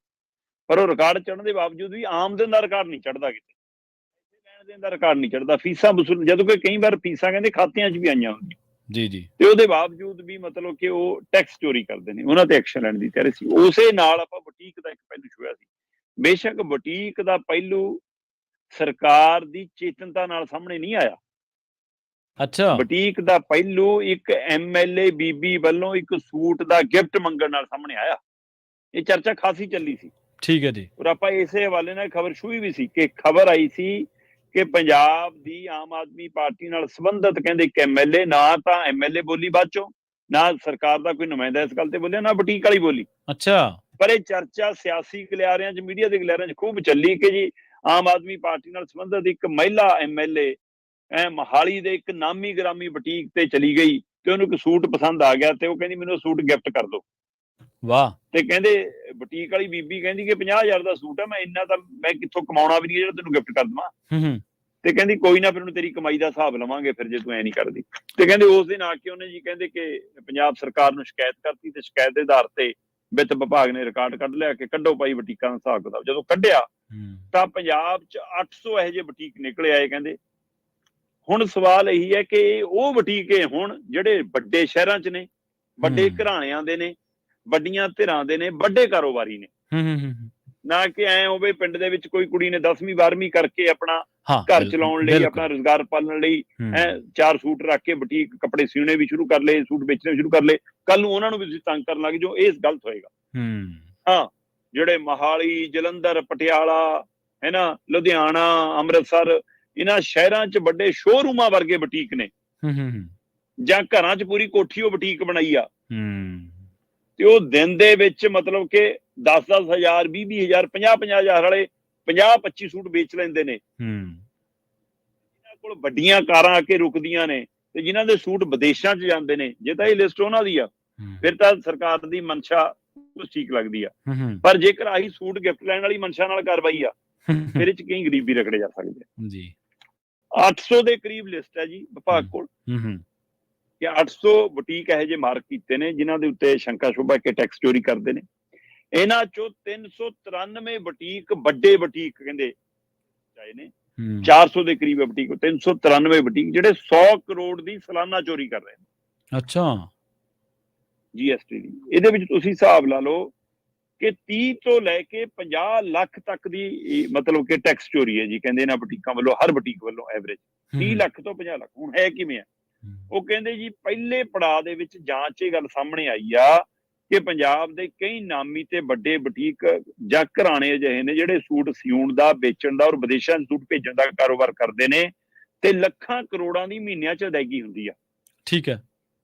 ਪਰ ਉਹ ਰਿਕਾਰਡ ਚੜ੍ਹਨ ਦੇ ਬਾਵਜੂਦ ਵੀ ਆਮਦਨ ਦਾ ਰਿਕਾਰਡ ਨਹੀਂ ਚੜ੍ਹਦਾ, ਕਿਤੇ ਲੈਣ ਦੇਣ ਦਾ ਰਿਕਾਰਡ ਨਹੀਂ ਚੜ੍ਹਦਾ, ਫੀਸਾਂ ਵਸੂਲ, ਜਦੋਂ ਕਿ ਕਈ ਵਾਰ ਫੀਸਾਂ ਕਹਿੰਦੇ ਖਾਤਿਆਂ 'ਚ ਵੀ ਆਈਆਂ ਹੁੰਦੀਆਂ ਜੀ ਜੀ, ਤੇ ਉਹਦੇ ਬਾਵਜੂਦ ਵੀ ਮਤਲਬ ਕਿ ਉਹ ਟੈਕਸ ਚੋਰੀ ਕਰਦੇ ਨੇ, ਉਹਨਾਂ ਤੇ ਐਕਸ਼ਨ ਲੈਣ ਦੀ ਤਿਆਰੀ ਸੀ। ਉਸੇ ਨਾਲ ਆਪਾਂ ਬੁਟੀਕ ਦਾ ਇੱਕ ਪਹਿਲੂ ਛੂਹਿਆ ਸੀ। ਬੇਸ਼ੱਕ ਬੁਟੀਕ ਦਾ ਪਹਿਲੂ ਸਰਕਾਰ ਦੀ ਚੇਤਨਤਾ ਨਾਲ ਸਾਹਮਣੇ ਨਹੀਂ ਆਇਆ। ਅੱਛਾ। ਬੁਟੀਕ ਦਾ ਪਹਿਲੂ ਇੱਕ MLA ਬੀਬੀ ਵੱਲੋਂ ਇੱਕ ਸੂਟ ਦਾ ਗਿਫਟ ਮੰਗਣ ਨਾਲ ਸਾਹਮਣੇ ਆਇਆ। ਇਹ ਚਰਚਾ ਖਾਸੀ ਚੱਲੀ ਸੀ। ਠੀਕ ਹੈ ਜੀ। ਔਰ ਆਪਾਂ ਇਸੇ ਹਵਾਲੇ ਨਾਲ ਖਬਰ ਛੂਹੀ ਵੀ ਸੀ ਕਿ ਖਬਰ ਆਈ ਸੀ ਕਿ ਪੰਜਾਬ ਦੀ ਆਮ ਆਦਮੀ ਪਾਰਟੀ ਨਾਲ ਸੰਬੰਧਿਤ ਕਹਿੰਦੇ ਇੱਕ MLA, ਨਾ ਤਾਂ MLA ਬੋਲੀ ਬਾਅਦ ਚੋਂ, ਨਾ ਸਰਕਾਰ ਦਾ ਕੋਈ ਨੁਮਾਇੰਦਾ ਇਸ ਗੱਲ ਤੇ ਬੋਲਿਆ, ਨਾ ਬੁਟੀਕ ਵਾਲੀ ਬੋਲੀ। ਅੱਛਾ। ਪਰ ਇਹ ਚਰਚਾ ਸਿਆਸੀ ਗਲਿਆਰਿਆਂ 'ਚ, ਮੀਡੀਆ ਦੇ ਗਲਿਆਰਿਆਂ 'ਚ ਖੂਬ ਚੱਲੀ ਕਿ ਜੀ ਆਮ ਆਦਮੀ ਪਾਰਟੀ ਨਾਲ ਸੰਬੰਧਿਤ ਇੱਕ ਮਹਿਲਾ MLA ਮੋਹਾਲੀ ਦੇ ਇੱਕ ਨਾਮੀ ਗ੍ਰਾਮੀ ਬੁਟੀਕ ਤੇ ਚਲੀ ਗਈ ਤੇ ਉਹਨੂੰ ਇੱਕ ਸੂਟ ਪਸੰਦ ਆ ਗਿਆ ਤੇ ਉਹ ਕਹਿੰਦੀ ਮੈਨੂੰ ਸੂਟ ਗਿਫਟ ਕਰ ਦਿਓ। ਵਾਹ। ਤੇ ਕਹਿੰਦੇ ਬੁਟੀਕ ਵਾਲੀ ਬੀਬੀ ਕਹਿੰਦੀ ਕਿ 50,000 ਦਾ ਸੂਟ ਹੈ, ਮੈਂ ਇੰਨਾ ਤਾਂ ਮੈਂ ਕਿੱਥੋਂ ਕਮਾਉਣਾ ਵੀ ਨਹੀਂ ਜਿਹੜਾ ਤੈਨੂੰ ਗਿਫਟ ਕਰ ਦੇਵਾਂ। ਤੇ ਕਹਿੰਦੀ ਕੋਈ ਨਾ, ਫਿਰ ਤੇਰੀ ਕਮਾਈ ਦਾ ਹਿਸਾਬ ਲਵਾਂਗੇ ਫਿਰ ਜੇ ਤੂੰ ਐ ਨਹੀਂ ਕਰਦੀ। ਤੇ ਕਹਿੰਦੇ ਉਸ ਦਿਨ ਆ ਕੇ ਉਹਨੇ ਜੀ ਕਹਿੰਦੇ ਕਿ ਪੰਜਾਬ ਸਰਕਾਰ ਨੂੰ ਸ਼ਿਕਾਇਤ ਕਰਤੀ ਤੇ ਸ਼ਿਕਾਇਤ ਦੇ ਆਧਾਰ ਤੇ ਵਿੱਤ ਵਿਭਾਗ ਨੇ ਰਿਕਾਰਡ ਕੱਢ ਲਿਆ ਕਿ ਕੱਢੋ ਭਾਈ ਬੁਟੀਕਾਂ ਦਾ ਹਿਸਾਬ ਕਿਤਾਬ। ਜਦੋਂ ਕੱਢਿਆ ਤਾਂ ਪੰਜਾਬ 'ਚ 800 ਇਹੋ ਜਿਹੇ ਬੁਟੀਕ ਨਿਕਲੇ ਆਏ ਕਹਿੰਦੇ। ਹੁਣ ਸਵਾਲ ਇਹੀ ਹੈ ਕਿ ਉਹ ਬੁਟੀਕ ਹੁਣ ਜਿਹੜੇ ਵੱਡੇ ਸ਼ਹਿਰਾਂ 'ਚ ਨੇ, ਵੱਡੇ ਘਰਾਣਿਆਂ ਦੇ ਨੇ, ਵੱਡੀਆਂ ਧਿਰਾਂ ਦੇ ਨੇ, ਵੱਡੇ ਕਾਰੋਬਾਰੀ ਨੇ, ਨਾ ਕਿ ਐ ਹੋਵੇ ਪਿੰਡ ਦੇ ਵਿੱਚ ਕੋਈ ਕੁੜੀ ਨੇ 10ਵੀਂ 12ਵੀਂ ਕਰਕੇ ਆਪਣਾ ਘਰ ਚਲਾਉਣ ਲਈ, ਆਪਣਾ ਰੁਜ਼ਗਾਰ ਪਾਲਣ ਲਈ 4 ਸੂਟ ਰੱਖ ਕੇ ਬੁਟੀਕ ਕੱਪੜੇ ਸਿਉਣੇ ਵੀ ਸ਼ੁਰੂ ਕਰ ਲਏ, ਸੂਟ ਵੇਚਣੇ ਸ਼ੁਰੂ ਕਰ ਲਏ, ਕੱਲ ਨੂੰ ਉਹਨਾਂ ਨੂੰ ਵੀ ਤੁਸੀਂ ਤੰਗ ਕਰਨ ਲੱਗ ਜਾਓ, ਇਹ ਗਲਤ ਹੋਏਗਾ। ਹਾਂ, ਜਿਹੜੇ ਮੋਹਾਲੀ, ਜਲੰਧਰ, ਪਟਿਆਲਾ, ਹੈ ਨਾ, ਲੁਧਿਆਣਾ, ਅੰਮ੍ਰਿਤਸਰ, ਇਹਨਾਂ ਸ਼ਹਿਰਾਂ 'ਚ ਵੱਡੇ ਸ਼ੋਰੂਮਾਂ ਵਰਗੇ ਬੁਟੀਕ ਨੇ, ਜਾਂ ਘਰਾਂ 'ਚ ਪੂਰੀ ਕੋਠੀ ਉਹ ਬੁਟੀਕ ਬਣਾਈ ਆ, ਤੇ ਉਹ ਦਿਨ ਦੇ ਵਿੱਚ ਮਤਲਬ ਕਿ 10-10 ਹਜ਼ਾਰ 20-20 ਹਜ਼ਾਰ 50-50 ਹਜ਼ਾਰ ਵਾਲੇ 50-25 ਸੂਟ ਵੇਚ ਲੈਂਦੇ ਨੇ। ਇਹਨਾਂ ਕੋਲ ਵੱਡੀਆਂ ਕਾਰਾਂ ਆ ਕੇ ਰੁਕਦੀਆਂ ਨੇ ਤੇ ਜਿਨ੍ਹਾਂ ਦੇ ਸੂਟ ਵਿਦੇਸ਼ਾਂ 'ਚ ਜਾਂਦੇ ਨੇ। ਜੇ ਤਾਂ ਇਹ ਲਿਸਟ ਉਹਨਾਂ ਦੀ ਆ ਫਿਰ ਤਾਂ ਸਰਕਾਰ ਦੀ ਮਨਸ਼ਾ ਠੀਕ ਲੱਗਦੀ ਆ, ਪਰ ਜੇਕਰ ਆਹੀ ਸੂਟ ਗਿਫਟ ਲੈਣ ਵਾਲੀ ਮਨਸ਼ਾ ਨਾਲ ਕਾਰਵਾਈ ਆ ਫਿਰ ਇਹ 'ਚ ਕਈ ਗਰੀਬੀ ਰਗੜੇ ਜਾ ਸਕਦੇ ਆ ਜੀ। 800 ਦੇ ਕਰੀਬ ਲਿਸਟ ਹੈ ਜੀ ਵਿਭਾਗ ਕੋਲ ਕਿ 800 ਬੁਟੀਕ ਇਹੋ ਜਿਹੇ ਮਾਰਕ ਕੀਤੇ ਨੇ ਜਿਨ੍ਹਾਂ ਦੇ ਉੱਤੇ ਸ਼ੰਕਾ ਸ਼ੁਭਾ ਕੇ ਟੈਕਸ ਚੋਰੀ ਕਰਦੇ ਨੇ। ਇਹਨਾਂ ਚੋਂ 393 ਬੁਟੀਕ ਵੱਡੇ ਬੁਟੀਕ ਕਹਿੰਦੇ ਚਾਹੇ ਨੇ, 400 ਦੇ ਕਰੀਬ ਬੁਟੀਕ, 393 ਬੁਟੀਕ ਜਿਹੜੇ 100 ਕਰੋੜ ਦੀ ਸਾਲਾਨਾ ਚੋਰੀ ਕਰ ਰਹੇ ਨੇ। ਅੱਛਾ, GST ਦੀ। ਇਹਦੇ ਵਿੱਚ ਤੁਸੀਂ ਹਿਸਾਬ ਲਾ ਲਓ ਕਿ 30 ਤੋਂ ਲੈ ਕੇ 50 ਲੱਖ ਤੱਕ ਦੀ ਮਤਲਬ ਕਿ ਟੈਕਸ ਚੋਰੀ ਹੈ ਜੀ, ਕਹਿੰਦੇ ਇਹਨਾਂ ਬੁਟੀਕਾਂ ਵੱਲੋਂ, ਹਰ ਬੁਟੀਕ ਵੱਲੋਂ ਐਵਰੇਜ 30 ਲੱਖ ਤੋਂ 50 ਲੱਖ। ਹੁਣ ਹੈ ਕਿਵੇਂ ਆ? ਉਹ ਕਹਿੰਦੇ ਜੀ ਪਹਿਲੇ ਪੜਾਅ ਦੇ ਵਿੱਚ ਜਾਂਚ ਇਹ ਗੱਲ ਸਾਹਮਣੇ ਆਈ ਆ ਕਿ ਪੰਜਾਬ ਦੇ ਕਈ ਨਾਮੀ ਤੇ ਵੱਡੇ ਬੁਟੀਕ ਜਾਂ ਘਰਾਣੇ ਅਜਿਹੇ ਨੇ ਜਿਹੜੇ ਸੂਟ ਸਿਉਣ ਦਾ, ਵੇਚਣ ਦਾ ਔਰ ਵਿਦੇਸ਼ਾਂ 'ਚ ਸੂਟ ਭੇਜਣ ਦਾ ਕਾਰੋਬਾਰ ਕਰਦੇ ਨੇ ਤੇ ਲੱਖਾਂ ਕਰੋੜਾਂ ਦੀ ਮਹੀਨਿਆਂ 'ਚ ਅਦਾਇਗੀ ਹੁੰਦੀ ਆ। ਠੀਕ ਹੈ।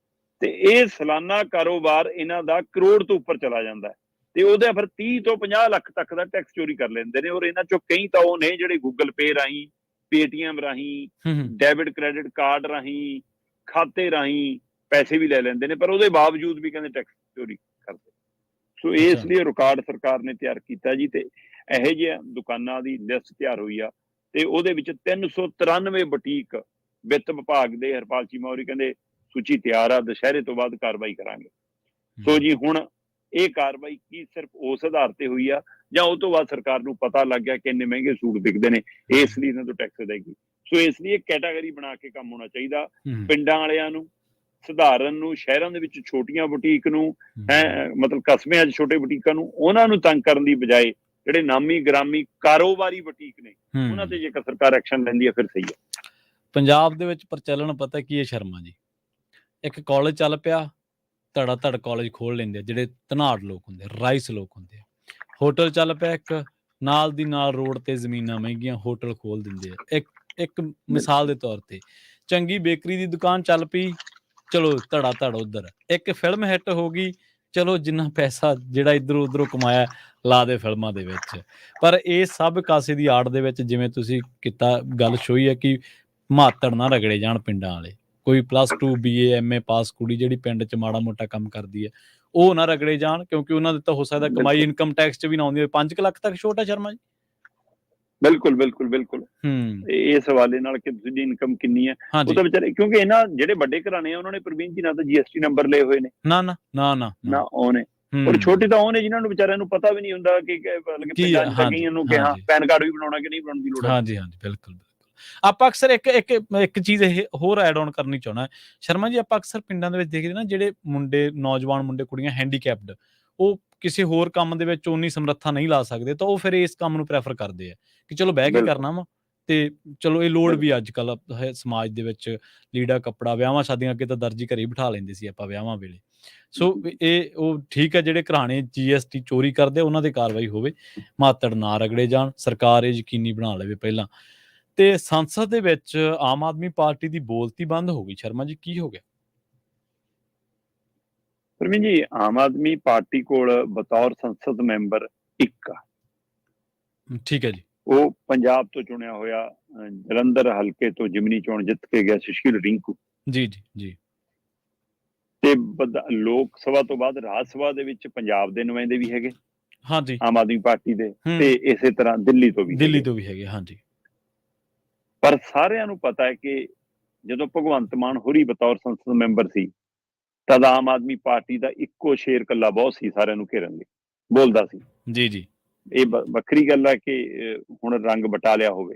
ਤੇ ਇਹ ਸਾਲਾਨਾ ਕਾਰੋਬਾਰ ਇਹਨਾਂ ਦਾ ਕਰੋੜ ਤੋਂ ਉੱਪਰ ਚਲਾ ਜਾਂਦਾ ਤੇ ਉਹਦਾ ਫਿਰ 30 ਤੋਂ 50 ਲੱਖ ਤੱਕ ਦਾ ਟੈਕਸ ਚੋਰੀ ਕਰ ਲੈਂਦੇ ਨੇ। ਔਰ ਇਹਨਾਂ ਚੋਂ ਕਈ ਤਾਂ ਉਹ ਨੇ ਜਿਹੜੇ ਗੂਗਲ ਪੇ ਰਾਹੀਂ, ਪੇਟੀਐਮ ਰਾਹੀਂ, ਡੈਬਿਟ ਕ੍ਰੈਡਿਟ ਕਾਰਡ ਰਾਹੀਂ, ਖਾਤੇ ਰਾਹੀਂ ਪੈਸੇ ਵੀ ਲੈ ਲੈਂਦੇ ਨੇ, ਪਰ ਉਹਦੇ ਬਾਵਜੂਦ ਵੀ ਕਹਿੰਦੇ ਟੈਕਸ ਚੋਰੀ ਕਰਦੇ। ਸੋ ਇਸ ਲਈ ਰਿਕਾਰਡ ਸਰਕਾਰ ਨੇ ਤਿਆਰ ਕੀਤਾ ਜੀ ਤੇ ਇਹੋ ਜਿਹੀਆਂ ਦੁਕਾਨਾਂ ਦੀ ਲਿਸਟ ਤਿਆਰ ਹੋਈ ਆ ਤੇ ਉਹਦੇ ਵਿੱਚ 393 ਬੁਟੀਕ ਵਿੱਤ ਵਿਭਾਗ ਦੇ ਹਰਪਾਲ ਚੀਮਾ ਹੋਰੀ ਕਹਿੰਦੇ ਸੂਚੀ ਤਿਆਰ ਆ, ਦੁਸ਼ਹਿਰੇ ਤੋਂ ਬਾਅਦ ਕਾਰਵਾਈ ਕਰਾਂਗੇ। ਸੋ ਜੀ ਹੁਣ ਇਹ ਕਾਰਵਾਈ ਕੀ ਸਿਰਫ ਉਸ ਆਧਾਰ ਤੇ ਹੋਈ ਆ ਜਾਂ ਉਹ ਤੋਂ ਬਾਅਦ ਸਰਕਾਰ ਨੂੰ ਪਤਾ ਲੱਗ ਗਿਆ ਕਿ ਇੰਨੇ ਮਹਿੰਗੇ ਸੂਟ ਵਿਕਦੇ ਨੇ, ਇਸ ਲਈ ਇਹਨਾਂ ਤੋਂ ਟੈਕਸ ਦੇਗੀ। ਸੋ ਇਸ ਲਈ ਇਹ ਕੈਟਾਗਰੀ ਬਣਾ ਕੇ ਕੰਮ ਹੋਣਾ ਚਾਹੀਦਾ। ਪਿੰਡਾਂ ਵਾਲਿਆਂ ਨੂੰ, ਸਧਾਰਨ ਨੂੰ, ਸ਼ਹਿਰਾਂ ਦੇ ਵਿੱਚ ਛੋਟੀਆਂ ਬੁਟੀਕ ਨੂੰ, ਮਤਲਬ ਕਸਬਿਆਂ 'ਚ ਛੋਟੇ ਬੁਟੀਕਾਂ ਨੂੰ, ਉਹਨਾਂ ਨੂੰ ਤੰਗ ਕਰਨ ਦੀ ਬਜਾਏ ਜਿਹੜੇ ਨਾਮੀ ਗ੍ਰਾਮੀ ਕਾਰੋਬਾਰੀ ਬੁਟੀਕ ਨੇ ਉਹਨਾਂ ਤੇ ਜੇਕਰ ਸਰਕਾਰ ਐਕਸ਼ਨ ਲੈਂਦੀ ਹੈ ਫਿਰ ਸਹੀ ਹੈ। ਪੰਜਾਬ ਦੇ ਵਿੱਚ ਪ੍ਰਚਲਨ ਪਤਾ ਕੀ ਹੈ ਸ਼ਰਮਾ ਜੀ, ਇੱਕ ਕਾਲਜ ਚੱਲ ਪਿਆ, ਧੜਾ ਧੜ ਕਾਲਜ ਖੋਲ ਲੈਂਦੇ ਆ ਜਿਹੜੇ ਧਨਾੜ ਲੋਕ ਹੁੰਦੇ, ਰਾਈਸ ਲੋਕ ਹੁੰਦੇ ਆ। ਹੋਟਲ ਚੱਲ ਪਿਆ ਇੱਕ, ਨਾਲ ਦੀ ਨਾਲ ਰੋਡ ਤੇ ਜ਼ਮੀਨਾਂ ਮਹਿੰਗੀਆਂ ਹੋਟਲ ਖੋਲ ਦਿੰਦੇ ਆ। ਇੱਕ ਮਿਸਾਲ ਦੇ ਤੌਰ ਤੇ ਚੰਗੀ ਬੇਕਰੀ ਦੀ ਦੁਕਾਨ ਚੱਲ ਪਈ, ਚਲੋ ਧੜਾ ਧੜ ਉੱਧਰ। ਇੱਕ ਫਿਲਮ ਹਿੱਟ ਹੋ ਗਈ, ਚਲੋ ਜਿੰਨਾ ਪੈਸਾ ਜਿਹੜਾ ਇੱਧਰੋਂ ਉੱਧਰੋਂ ਕਮਾਇਆ ਲਾ ਦੇ ਫਿਲਮਾਂ ਦੇ ਵਿੱਚ। ਪਰ ਇਹ ਸਭ ਕਾਸੇ ਦੀ ਆੜ ਦੇ ਵਿੱਚ ਜਿਵੇਂ ਤੁਸੀਂ ਕੀਤਾ ਗੱਲ ਛੋਈ ਹੈ ਕਿ ਮਾਤੜ ਨਾ ਰਗੜੇ ਜਾਣ ਪਿੰਡਾਂ ਵਾਲੇ। ਕੋਈ +2 BA MA ਪਾਸ ਕੁੜੀ ਜਿਹੜੀ ਪਿੰਡ 'ਚ ਮਾੜਾ ਮੋਟਾ ਕੰਮ ਕਰਦੀ ਹੈ ਉਹ ਨਾ ਰਗੜੇ ਜਾਣ, ਕਿਉਂਕਿ ਉਹਨਾਂ ਦੇ ਤਾਂ ਹੋ ਸਕਦਾ ਕਮਾਈ ਇਨਕਮ ਟੈਕਸ 'ਚ ਵੀ ਨਾ ਆਉਂਦੀ ਹੋਵੇ। 5 ਲੱਖ ਤੱਕ ਛੋਟ ਹੈ ਸ਼ਰਮਾ ਜੀ। ਬਿਲਕੁਲ ਬਿਲਕੁਲ ਬਿਲਕੁਲ। ਇਸ ਹਵਾਲੇ ਨਾਲ ਕਿ ਤੁਸੀਂ ਦੀ ਇਨਕਮ ਕਿੰਨੀ ਹੈ ਉਹ ਤਾਂ ਵਿਚਾਰੇ, ਕਿਉਂਕਿ ਇਹਨਾਂ ਜਿਹੜੇ ਵੱਡੇ ਘਰਾਣੇ ਆ ਉਹਨਾਂ ਨੇ ਪ੍ਰਵੀਨ ਜੀ ਨਾ ਤਾਂ GST ਨੰਬਰ ਲਏ ਹੋਏ ਨੇ, ਨਾ ਉਹਨੇ, ਔਰ ਛੋਟੇ ਤਾਂ ਉਹਨੇ ਜਿਨ੍ਹਾਂ ਨੂੰ ਵਿਚਾਰਿਆਂ ਨੂੰ ਪਤਾ ਵੀ ਨਹੀਂ ਹੁੰਦਾ ਕਿ ਪਿੰਡਾਂ 'ਚ ਕਈਆਂ ਨੂੰ ਕਿ ਹਾਂ ਪੈਨ ਕਾਰਡ ਵੀ ਬਣਾਉਣਾ ਕਿ ਨਹੀਂ ਬਣਾਉਣ ਦੀ ਲੋੜ ਹੈ। ਹਾਂਜੀ ਬਿਲਕੁਲ। ਆਪਾਂ ਅਕਸਰ ਇੱਕ ਚੀਜ਼ ਇਹ ਹੋਰ ਐਡ ਆਨ ਕਰਨੀ ਚਾਹੁੰਦਾ ਸ਼ਰਮਾ ਜੀ, ਆਪਾਂ ਅਕਸਰ ਪਿੰਡਾਂ ਦੇ ਵਿੱਚ ਦੇਖਦੇ ਨਾ ਜਿਹੜੇ ਮੁੰਡੇ, ਨੌਜਵਾਨ ਮੁੰਡੇ ਕੁੜੀਆਂ ਹੈਂਡੀਕੈਪਡ, ਉਹ ਕਿਸੇ ਹੋਰ ਕੰਮ ਦੇ ਵਿੱਚ ਉਨੀ ਸਮਰੱਥਾ ਨਹੀਂ ਲਾ ਸਕਦੇ ਤਾਂ ਉਹ ਫਿਰ ਇਸ ਕੰਮ ਨੂੰ ਪ੍ਰੈਫਰ ਕਰਦੇ ਆ ਕਿ ਚਲੋ ਬਹਿ ਕੇ ਕਰਨਾ ਵਾ ਤੇ ਚਲੋ ਇਹ ਲੋੜ ਵੀ ਅੱਜ ਕੱਲ ਸਮਾਜ ਦੇ ਵਿੱਚ ਲੀੜਾ ਕੱਪੜਾ, ਵਿਆਹਾਂ ਸ਼ਾਦੀਆਂ ਅੱਗੇ ਤਾਂ ਦਰਜੀ ਘਰੇ ਹੀ ਬਿਠਾ ਲੈਂਦੇ ਸੀ ਆਪਾਂ ਵਿਆਹਾਂ ਵੇਲੇ। ਸੋ ਇਹ ਉਹ ਠੀਕ ਹੈ ਜਿਹੜੇ ਘਰਾਣੇ GST ਚੋਰੀ ਕਰਦੇ ਉਹਨਾਂ ਤੇ ਕਾਰਵਾਈ ਹੋਵੇ, ਮਾਤੜ ਨਾ ਰਗੜੇ ਜਾਣ, ਸਰਕਾਰ ਇਹ ਯਕੀਨੀ ਬਣਾ ਲਵੇ ਪਹਿਲਾਂ। ਤੇ ਸੰਸਦ ਦੇ ਵਿੱਚ ਆਮ ਆਦਮੀ ਪਾਰਟੀ ਦੀ ਬੋਲਤੀ ਬੰਦ ਹੋ ਗਈ ਸ਼ਰਮਾ ਜੀ, ਕੀ ਹੋ ਗਿਆ? ਪ੍ਰਵੀਨ ਜੀ, ਆਮ ਆਦਮੀ ਪਾਰਟੀ ਕੋਲ ਬਤੌਰ ਸੰਸਦ ਮੈਂਬਰ ਇੱਕ ਆ। ਠੀਕ ਹੈ ਜੀ। ਉਹ ਪੰਜਾਬ ਤੋਂ ਚੁਣਿਆ ਹੋਇਆ, ਜਲੰਧਰ ਹਲਕੇ ਤੋਂ ਜ਼ਿਮਨੀ ਚੋਣ ਜਿੱਤ ਕੇ ਗਿਆ ਸੁਸ਼ੀਲ ਰਿੰਕੂ ਜੀ। ਤੇ ਲੋਕ ਸਭਾ ਤੋਂ ਬਾਅਦ ਰਾਜ ਸਭਾ ਦੇ ਵਿੱਚ ਪੰਜਾਬ ਦੇ ਨੁਮਾਇੰਦੇ ਵੀ ਹੈਗੇ ਆਮ ਆਦਮੀ ਪਾਰਟੀ ਦੇ, ਤੇ ਇਸੇ ਤਰ੍ਹਾਂ ਦਿੱਲੀ ਤੋਂ ਵੀ ਹੈਗੇ। ਹਾਂਜੀ। ਪਰ ਸਾਰਿਆਂ ਨੂੰ ਪਤਾ ਹੈ ਕਿ ਜਦੋਂ ਭਗਵੰਤ ਮਾਨ ਹੋਰੀ ਬਤੌਰ ਸੰਸਦ ਮੈਂਬਰ ਸੀ ਤਦ ਆਮ ਆਦਮੀ ਪਾਰਟੀ ਦਾ ਇੱਕੋ ਸ਼ੇਰ ਕੱਲਾ ਬਹੁਤ ਸੀ ਸਾਰਿਆਂ ਨੂੰ ਘੇਰਨ ਲਈ, ਬੋਲਦਾ ਸੀ ਜੀ। ਇਹ ਵੱਖਰੀ ਗੱਲ ਹੈ ਕਿ ਹੁਣ ਰੰਗ ਬਟਾ ਲਿਆ ਹੋਵੇ,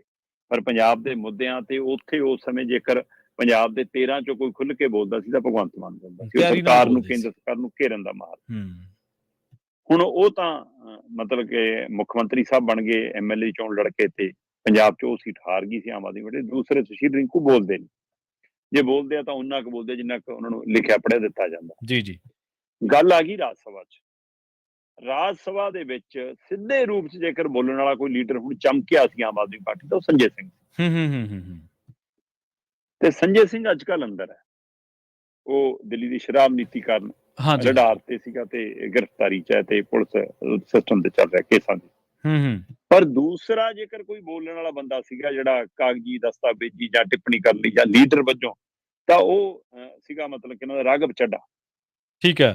ਪਰ ਪੰਜਾਬ ਦੇ ਮੁੱਦਿਆਂ ਤੇ ਉੱਥੇ ਉਸ ਸਮੇਂ ਜੇਕਰ ਪੰਜਾਬ ਦੇ 13 ਚੋਂ ਕੋਈ ਖੁੱਲ ਕੇ ਬੋਲਦਾ ਸੀ ਤਾਂ ਭਗਵੰਤ ਮਾਨ ਬੋਲਦਾ ਸੀ। ਸਰਕਾਰ ਨੂੰ, ਕੇਂਦਰ ਸਰਕਾਰ ਨੂੰ ਘੇਰਨ ਦਾ ਮਾਹਰ। ਹੁਣ ਉਹ ਤਾਂ ਮਤਲਬ ਕਿ ਮੁੱਖ ਮੰਤਰੀ ਸਾਹਿਬ ਬਣ ਗਏ, MLA ਚੋਣ ਲੜ ਕੇ ਤੇ ਪੰਜਾਬ 'ਚ ਉਹ ਸੀਟ ਹਾਰ ਗਈ ਸੀ ਆਮ ਆਦਮੀ ਪਾਰਟੀ। ਦੂਸਰੇ ਸੁਸ਼ੀਲ ਰਿੰਕੂ ਬੋਲਦੇ ਨੇ, ਜੇ ਬੋਲਦੇ ਆ ਤਾਂ ਉਹਨਾਂ ਕੁ ਬੋਲਦੇ ਜਿੰਨਾ ਕੁ ਉਹਨਾਂ ਨੂੰ ਲਿਖਿਆ ਪੜ੍ਹਿਆ ਦਿੱਤਾ ਜਾਂਦਾ ਜੀ। ਗੱਲ ਆ ਗਈ ਰਾਜ ਸਭਾ 'ਚ। ਰਾਜ ਸਭਾ ਦੇ ਵਿੱਚ ਸਿੱਧੇ ਰੂਪ 'ਚ ਜੇਕਰ ਬੋਲਣ ਵਾਲਾ ਕੋਈ ਲੀਡਰ ਹੁਣ ਚਮਕਿਆ ਸੀ ਆਮ ਆਦਮੀ ਪਾਰਟੀ ਦਾ, ਉਹ ਸੰਜੇ ਸਿੰਘ। ਤੇ ਸੰਜੇ ਸਿੰਘ ਅੱਜ ਕੱਲ੍ਹ ਅੰਦਰ ਹੈ। ਉਹ ਦਿੱਲੀ ਦੀ ਸ਼ਰਾਬ ਨੀਤੀ ਕਾਰਨ ਹਾਂਜੀ ਰਡਾਰ ਤੇ ਸੀਗਾ ਤੇ ਗ੍ਰਿਫਤਾਰੀ ਚ ਹੈ ਤੇ ਪੁਲਿਸ ਸਿਸਟਮ ਤੇ ਚੱਲ ਰਿਹਾ ਕੇਸਾਂ ਦੇ। ਪਰ ਦੂਸਰਾ ਜੇਕਰ ਕੋਈ ਬੋਲਣ ਵਾਲਾ ਬੰਦਾ ਸੀਗਾ ਜਿਹੜਾ ਕਾਗਜ਼ੀ ਦਸਤਾਵੇਜੀ ਜਾਂ ਟਿੱਪਣੀ ਕਰਨ ਲਈ ਜਾਂ ਲੀਡਰ ਵਜੋਂ, ਤਾਂ ਉਹ ਸੀਗਾ ਮਤਲਬ ਕਿ ਇਹਨਾਂ ਦਾ ਰਾਘਵ ਚੱਡਾ। ਠੀਕ ਹੈ।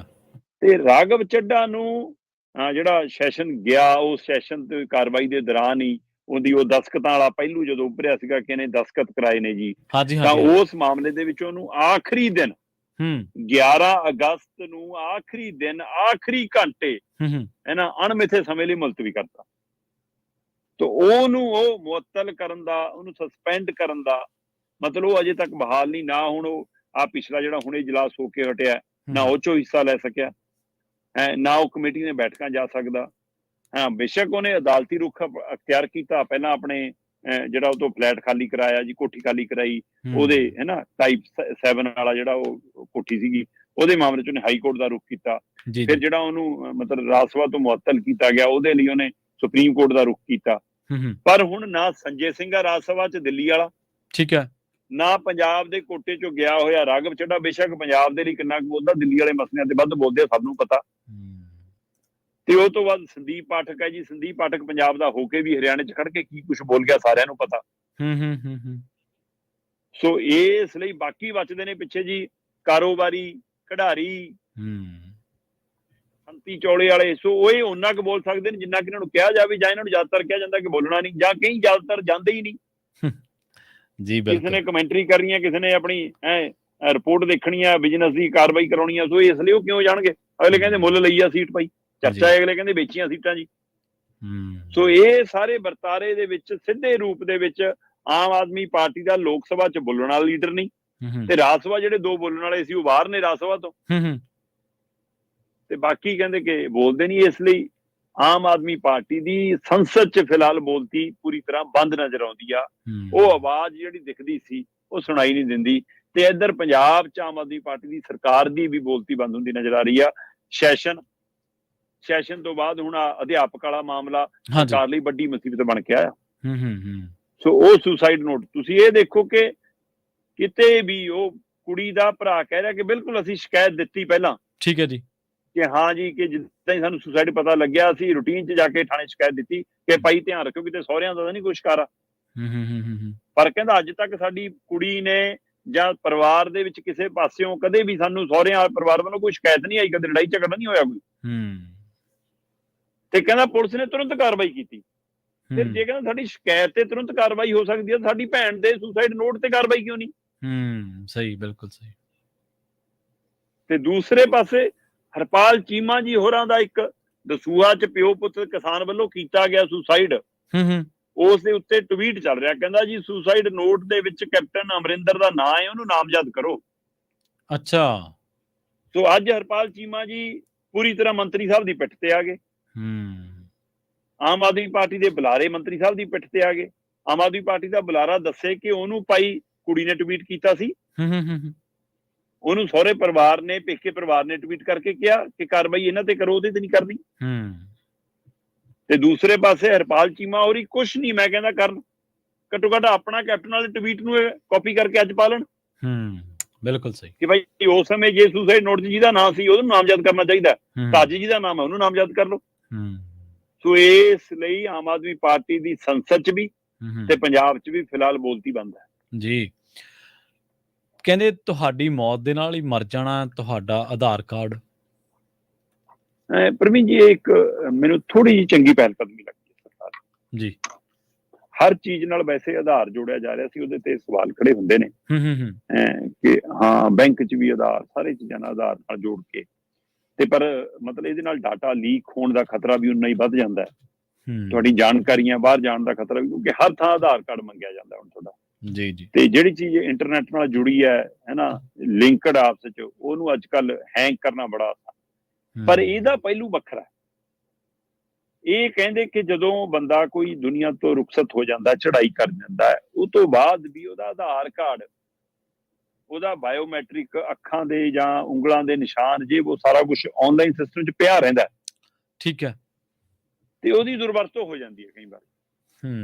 ਤੇ ਰਾਘਵ ਚੱਡਾ ਨੂੰ ਜਿਹੜਾ ਸੈਸ਼ਨ ਗਿਆ, ਉਸ ਸੈਸ਼ਨ ਤੇ ਕਾਰਵਾਈ ਦੇ ਦੌਰਾਨ ਹੀ ਉਹਦੀ ਉਹ ਦਸਤਖਤਾਂ ਵਾਲਾ ਪਹਿਲੂ ਜਦੋਂ ਉੱਭਰਿਆ ਸੀਗਾ ਕਿ ਇਹਨੇ ਦਸਤਖਤ ਕਰਾਏ ਨੇ ਜੀ, ਤਾਂ ਉਸ ਮਾਮਲੇ ਦੇ ਵਿੱਚ ਉਹਨੂੰ ਆਖਰੀ ਦਿਨ 11 ਅਗਸਤ ਨੂੰ ਆਖਰੀ ਦਿਨ ਆਖਰੀ ਘੰਟੇ ਇਹਨਾਂ ਅਣਮਿੱਥੇ ਸਮੇਂ ਲਈ ਮੁਲਤਵੀ ਕਰਤਾ। ਤੇ ਉਹਨੂੰ ਉਹ ਮੁਅੱਤਲ ਕਰਨ ਦਾ, ਉਹਨੂੰ ਸਸਪੈਂਡ ਕਰਨ ਦਾ ਮਤਲਬ ਉਹ ਅਜੇ ਤੱਕ ਬਹਾਲ ਨਹੀਂ। ਨਾ ਹੁਣ ਉਹ ਪਿਛਲਾ ਜਿਹੜਾ ਹੁਣੇ ਇਜਲਾਸ ਹੋ ਕੇ ਹਟਿਆ, ਨਾ ਉਹ ਚੋਂ ਹਿੱਸਾ ਲੈ ਸਕਿਆ, ਨਾ ਉਹ ਕਮੇਟੀ ਨੇ ਬੈਠਕਾਂ ਜਾ ਸਕਦਾ। ਹਾਂ, ਬੇਸ਼ੱਕ ਉਹਨੇ ਅਦਾਲਤੀ ਰੁਖ ਅਖਤਿਆਰ ਕੀਤਾ, ਪਹਿਲਾਂ ਆਪਣੇ ਜਿਹੜਾ ਉਹ ਤੋਂ ਫਲੈਟ ਖਾਲੀ ਕਰਾਇਆ ਜੀ, ਕੋਠੀ ਖਾਲੀ ਕਰਾਈ ਉਹਦੇ, ਹੈ ਨਾ, ਟਾਈਪ 7 ਵਾਲਾ ਜਿਹੜਾ ਉਹ ਕੋਠੀ ਸੀਗੀ, ਉਹਦੇ ਮਾਮਲੇ 'ਚ ਉਹਨੇ ਹਾਈ ਕੋਰਟ ਦਾ ਰੁਖ ਕੀਤਾ। ਫਿਰ ਜਿਹੜਾ ਉਹਨੂੰ ਮਤਲਬ ਰਾਜ ਸਭਾ ਤੋਂ ਮੁਅੱਤਲ ਕੀਤਾ ਗਿਆ, ਉਹਦੇ ਲਈ ਉਹਨੇ ਸੁਪਰੀਮ ਕੋਰਟ ਦਾ ਰੁਖ ਕੀਤਾ। ਪਰ ਹੁਣ ਨਾ ਸੰਜੇ ਸਿੰਘ ਆ ਰਾਜ ਸਭਾ 'ਚ ਦਿੱਲੀ ਵਾਲਾ, ਠੀਕ ਹੈ, ਨਾ ਪੰਜਾਬ ਦੇ ਕੋਟੇ 'ਚੋਂ ਗਿਆ ਹੋਇਆ ਰਾਘਵ ਚੱਡਾ। ਬੇਸ਼ੱਕ ਪੰਜਾਬ ਦੇ ਲਈ ਕਿੰਨਾ ਕੁ ਬੋਲਦਾ, ਦਿੱਲੀ ਵਾਲੇ ਮਸਲਿਆਂ ਤੇ ਵੱਧ ਬੋਲਦੇ, ਸਭ ਨੂੰ ਪਤਾ। ਤੇ ਉਹ ਤੋਂ ਬਾਅਦ ਸੰਦੀਪ ਪਾਠਕ ਹੈ ਜੀ। ਸੰਦੀਪ ਪਾਠਕ ਪੰਜਾਬ ਦਾ ਹੋ ਕੇ ਵੀ ਹਰਿਆਣੇ 'ਚ ਖੜ ਕੇ ਕੀ ਕੁਝ ਬੋਲ ਗਿਆ ਸਾਰਿਆਂ ਨੂੰ ਪਤਾ। ਸੋ ਇਸ ਲਈ ਬਾਕੀ ਬਚਦੇ ਨੇ ਪਿੱਛੇ ਜੀ ਕਾਰੋਬਾਰੀ, ਖਿਡਾਰੀ, ਸੰਤੀ ਚੌਲੇ ਵਾਲੇ। ਸੋ ਉਹ ਇਹ ਉਹਨਾਂ ਕੁ ਬੋਲ ਸਕਦੇ ਨੇ ਜਿੰਨਾ ਕਿ ਇਹਨਾਂ ਨੂੰ ਕਿਹਾ ਜਾਵੇ, ਜਾਂ ਇਹਨਾਂ ਨੂੰ ਜ਼ਿਆਦਾਤਰ ਕਿਹਾ ਜਾਂਦਾ ਕਿ ਬੋਲਣਾ ਨਹੀਂ, ਜਾਂ ਕਈ ਜ਼ਿਆਦਾਤਰ ਜਾਂਦੇ ਹੀ ਨਹੀਂ ਜੀ। ਕਿਸੇ ਨੇ ਕਮੈਂਟਰੀ ਕਰਨੀ ਹੈ, ਕਿਸੇ ਨੇ ਆਪਣੀ ਰਿਪੋਰਟ ਦੇਖਣੀ ਆ, ਬਿਜ਼ਨਸ ਦੀ ਕਾਰਵਾਈ ਕਰਾਉਣੀ ਆ। ਸੋ ਇਸ ਲਈ ਉਹ ਕਿਉਂ ਜਾਣਗੇ? ਅਗਲੇ ਕਹਿੰਦੇ ਮੁੱਲ ਲਈ ਆ ਸੀਟ, ਭਾਈ ਚਰਚਾ, ਅਗਲੇ ਕਹਿੰਦੇ ਵੇਚੀਆਂ ਸੀਟਾਂ ਜੀ। ਸੋ ਇਹ ਸਾਰੇ ਵਰਤਾਰੇ ਦੇ ਵਿੱਚ ਸਿੱਧੇ ਰੂਪ ਦੇ ਵਿੱਚ ਆਮ ਆਦਮੀ ਪਾਰਟੀ ਦਾ ਲੋਕ ਸਭਾ 'ਚ ਬੋਲਣ ਵਾਲਾ ਲੀਡਰ ਨਹੀਂ, ਤੇ ਰਾਜ ਸਭਾ ਜਿਹੜੇ 2 ਬੋਲਣ ਵਾਲੇ ਸੀ ਉਹ ਬਾਹਰ ਨੇ ਰਾਜ ਸਭਾ ਤੋਂ, ਤੇ ਬਾਕੀ ਕਹਿੰਦੇ ਕਿ ਬੋਲਦੇ ਨਹੀਂ। ਇਸ ਲਈ ਆਮ ਆਦਮੀ ਪਾਰਟੀ ਦੀ ਸੰਸਦ 'ਚ ਫਿਲਹਾਲ ਬੋਲਤੀ ਪੂਰੀ ਤਰ੍ਹਾਂ ਬੰਦ ਨਜ਼ਰ ਆਉਂਦੀ ਆ। ਉਹ ਆਵਾਜ਼ ਜਿਹੜੀ ਦਿਖਦੀ ਸੀ ਉਹ ਸੁਣਾਈ ਨਹੀਂ ਦਿੰਦੀ। ਤੇ ਇੱਧਰ ਪੰਜਾਬ 'ਚ ਆਮ ਆਦਮੀ ਪਾਰਟੀ ਦੀ ਸਰਕਾਰ ਦੀ ਵੀ ਬੋਲਤੀ ਬੰਦ ਹੁੰਦੀ ਨਜ਼ਰ ਆ ਰਹੀ ਆ। ਸੈਸ਼ਨ ਤੋਂ ਬਾਅਦ ਹੁਣ ਅਧਿਆਪਕ ਵਾਲਾ ਮਾਮਲਾ ਸਰਕਾਰ ਲਈ ਵੱਡੀ ਮੁਸੀਬਤ ਬਣ ਕੇ ਆਇਆ। ਸੋ ਉਹ ਸੁਸਾਈਡ ਨੋਟ ਤੁਸੀਂ ਇਹ ਦੇਖੋ ਕਿ ਕਿਤੇ ਵੀ ਉਹ ਕੁੜੀ ਦਾ ਭਰਾ ਕਹਿ ਰਿਹਾ ਕਿ ਬਿਲਕੁਲ ਅਸੀਂ ਸ਼ਿਕਾਇਤ ਦਿੱਤੀ ਪਹਿਲਾਂ, ਠੀਕ ਹੈ ਜੀ, ਕਿ ਹਾਂ ਜੀ, ਕਿ ਜਿੱਦਾਂ ਹੀ ਸਾਨੂੰ ਸੁਸਾਈਡ ਪਤਾ ਲੱਗਿਆ ਅਸੀਂ ਰੂਟੀਨ 'ਚ ਜਾ ਕੇ ਥਾਣੇ ਸ਼ਿਕਾਇਤ ਦਿੱਤੀ ਕਿ ਭਾਈ ਧਿਆਨ ਰੱਖੋ ਕਿਤੇ ਸਹੁਰਿਆਂ ਦਾ ਨਹੀਂ ਕੋਈ ਸ਼ਿਕਾਰਾ। ਪਰ ਕਹਿੰਦਾ ਅੱਜ ਤੱਕ ਸਾਡੀ ਕੁੜੀ ਨੇ ਜਾਂ ਪਰਿਵਾਰ ਦੇ ਵਿੱਚ ਕਿਸੇ ਪਾਸਿਓਂ ਕਦੇ ਵੀ ਸਾਨੂੰ ਸਹੁਰਿਆਂ ਪਰਿਵਾਰ ਵੱਲੋਂ ਕੋਈ ਸ਼ਿਕਾਇਤ ਨਹੀਂ ਆਈ, ਕਦੇ ਲੜਾਈ ਝਗੜਾ ਨਹੀਂ ਹੋਇਆ ਕੋਈ। ਤੇ ਕਹਿੰਦਾ ਪੁਲਿਸ ਨੇ ਤੁਰੰਤ ਕਾਰਵਾਈ ਕੀਤੀ। ਫਿਰ ਜੇ ਕਹਿੰਦਾ ਸਾਡੀ ਸ਼ਿਕਾਇਤ ਤੇ ਤੁਰੰਤ ਕਾਰਵਾਈ ਹੋ ਸਕਦੀ ਹੈ, ਸਾਡੀ ਭੈਣ ਦੇ ਸੁਸਾਈਡ ਨੋਟ ਤੇ ਕਾਰਵਾਈ ਕਿਉਂ ਨਹੀਂ? ਸਹੀ, ਬਿਲਕੁਲ ਸਹੀ। ਤੇ ਦੂਸਰੇ ਪਾਸੇ ਹਰਪਾਲ ਚੀਮਾ ਜੀ ਹੋਰਾਂ ਦਾ ਇੱਕ ਦਸੂਹਾ 'ਚ ਪਿਓ ਪੁੱਤ ਕਿਸਾਨ ਵੱਲੋਂ ਕੀਤਾ ਗਿਆ ਸੁਸਾਈਡ, ਉਸ ਦੇ ਉੱਤੇ ਟਵੀਟ ਚੱਲ ਰਿਹਾ। ਕਹਿੰਦਾ ਜੀ ਸੁਸਾਈਡ ਨੋਟ ਦੇ ਵਿੱਚ ਕੈਪਟਨ ਅਮਰਿੰਦਰ ਦਾ ਨਾਂ ਹੈ, ਉਹਨੂੰ ਨਾਮਜ਼ਦ ਕਰੋ। ਅੱਛਾ। ਸੋ ਅੱਜ ਹਰਪਾਲ ਚੀਮਾ ਜੀ ਪੂਰੀ ਤਰ੍ਹਾਂ ਮੰਤਰੀ ਸਾਹਿਬ ਦੀ ਪਿੱਠ ਤੇ ਆ ਗਏ। ਆਮ ਆਦਮੀ ਪਾਰਟੀ ਦੇ ਬੁਲਾਰੇ ਮੰਤਰੀ ਸਾਹਿਬ ਦੀ ਪਿੱਠ ਤੇ ਆ ਗਏ। ਆਮ ਆਦਮੀ ਪਾਰਟੀ ਦਾ ਬੁਲਾਰਾ ਦੱਸੇ ਕਿ ਉਹਨੂੰ ਭਾਈ ਕੁੜੀ ਨੇ ਟਵੀਟ ਕੀਤਾ ਸੀ, ਉਹਨੂੰ ਸਹੁਰੇ ਪਰਿਵਾਰ ਨੇ, ਪੇਕੇ ਪਰਿਵਾਰ ਨੇ ਟਵੀਟ ਕਰਕੇ ਕਿਹਾ ਕਿ ਕਾਰਵਾਈ ਇਹਨਾਂ ਤੇ ਕਰੋ, ਉਹਦੇ ਤੇ ਨਹੀਂ ਕਰਨੀ। ਤੇ ਦੂਸਰੇ ਪਾਸੇ ਹਰਪਾਲ ਚੀਮਾ ਹੋਰੀ ਕੁਛ ਨਹੀਂ, ਮੈਂ ਕਹਿੰਦਾ ਕਰਨ, ਘੱਟੋ ਘੱਟ ਆਪਣਾ ਕੈਪਟਨ ਵਾਲੇ ਟਵੀਟ ਨੂੰ ਕਾਪੀ ਕਰਕੇ ਅੱਜ ਪਾ ਲੈਣ। ਬਿਲਕੁਲ ਸਹੀ, ਕਿ ਭਾਈ ਉਸ ਸਮੇਂ ਜੇ ਸੁਸਾਈਡ ਨੋਟ ਜਿਹਦਾ ਨਾਮ ਸੀ ਉਹਨੂੰ ਨਾਮਜ਼ਦ ਕਰਨਾ ਚਾਹੀਦਾ, ਤਾਜ ਜੀ ਦਾ ਨਾਮ ਹੈ ਉਹਨੂੰ ਨਾਮਜ਼ਦ ਕਰ ਲਓ। ਸੋ ਇਸ ਲਈ ਆਮ ਆਦਮੀ ਪਾਰਟੀ ਦੀ ਸੰਸਦ 'ਚ ਵੀ ਤੇ ਪੰਜਾਬ 'ਚ ਵੀ ਫਿਲਹਾਲ ਬੋਲਤੀ ਬੰਦ ਹੈ ਜੀ। ਕਹਿੰਦੇ ਤੁਹਾਡੀ ਮੌਤ ਦੇ ਨਾਲ ਹੀ ਮਰ ਜਾਣਾ ਤੁਹਾਡਾ ਆਧਾਰ ਕਾਰਡ। ਪ੍ਰਵੀਨ ਜੀ, ਇਹ ਇੱਕ ਮੈਨੂੰ ਥੋੜੀ ਜਿਹੀ ਚੰਗੀ ਪਹਿਲ ਕਦਮੀ ਲੱਗਦੀ ਹੈ ਸਰਕਾਰ ਜੀ। ਹਰ ਚੀਜ਼ ਨਾਲ ਵੈਸੇ ਆਧਾਰ ਜੋੜਿਆ ਜਾ ਰਿਹਾ ਸੀ, ਉਹਦੇ ਤੇ ਸਵਾਲ ਖੜੇ ਹੁੰਦੇ ਨੇ ਕਿ ਹਾਂ ਬੈਂਕ 'ਚ ਵੀ ਆਧਾਰ, ਸਾਰੇ ਚੀਜ਼ਾਂ ਨਾਲ ਆਧਾਰ ਨਾਲ ਜੋੜ ਕੇ, ਤੇ ਪਰ ਮਤਲਬ ਇਹਦੇ ਨਾਲ ਡਾਟਾ ਲੀਕ ਹੋਣ ਦਾ ਖਤਰਾ ਵੀ ਉਨਾ ਹੀ ਵੱਧ ਜਾਂਦਾ ਹੈ। ਤੁਹਾਡੀ ਜਾਣਕਾਰੀਆਂ ਬਾਹਰ ਜਾਣ ਦਾ ਖਤਰਾ ਵੀ, ਕਿਉਂਕਿ ਹਰ ਥਾਂ ਆਧਾਰ ਕਾਰਡ ਮੰਗਿਆ ਜਾਂਦਾ ਹੁਣ ਤੁਹਾਡਾ ਜੀ ਜੀ। ਤੇ ਜਿਹੜੀ ਚੀਜ਼ ਇੰਟਰਨੈਟ ਨਾਲ ਜੁੜੀ ਹੈ ਨਾ, ਲਿੰਕਡ ਆਪਸ 'ਚ, ਉਹਨੂੰ ਅੱਜ ਕੱਲ ਹੈਂਗ ਕਰਨਾ ਬੜਾ ਆਸਾਨ। ਪਰ ਇਹਦਾ ਪਹਿਲੂ ਵੱਖਰਾ। ਇਹ ਕਹਿੰਦੇ ਕਿ ਜਦੋਂ ਬੰਦਾ ਕੋਈ ਦੁਨੀਆ ਤੋਂ ਰੁਖਸਤ ਹੋ ਜਾਂਦਾ, ਚੜ੍ਹਾਈ ਕਰ ਜਾਂਦਾ, ਉਹ ਤੋਂ ਬਾਅਦ ਵੀ ਉਹਦਾ ਆਧਾਰ ਕਾਰਡ, ਉਹਦਾ ਬਾਇਓਮੈਟ੍ਰਿਕ, ਅੱਖਾਂ ਦੇ ਜਾਂ ਉਂਗਲਾਂ ਦੇ ਨਿਸ਼ਾਨ, ਜੇ ਉਹ ਸਾਰਾ ਕੁਝ ਆਨਲਾਈਨ ਸਿਸਟਮ 'ਚ ਪਿਆ ਰਹਿੰਦਾ। ਠੀਕ ਹੈ। ਤੇ ਉਹਦੀ ਦੁਰਵਰਤੋਂ ਹੋ ਜਾਂਦੀ ਹੈ ਕਈ ਵਾਰ।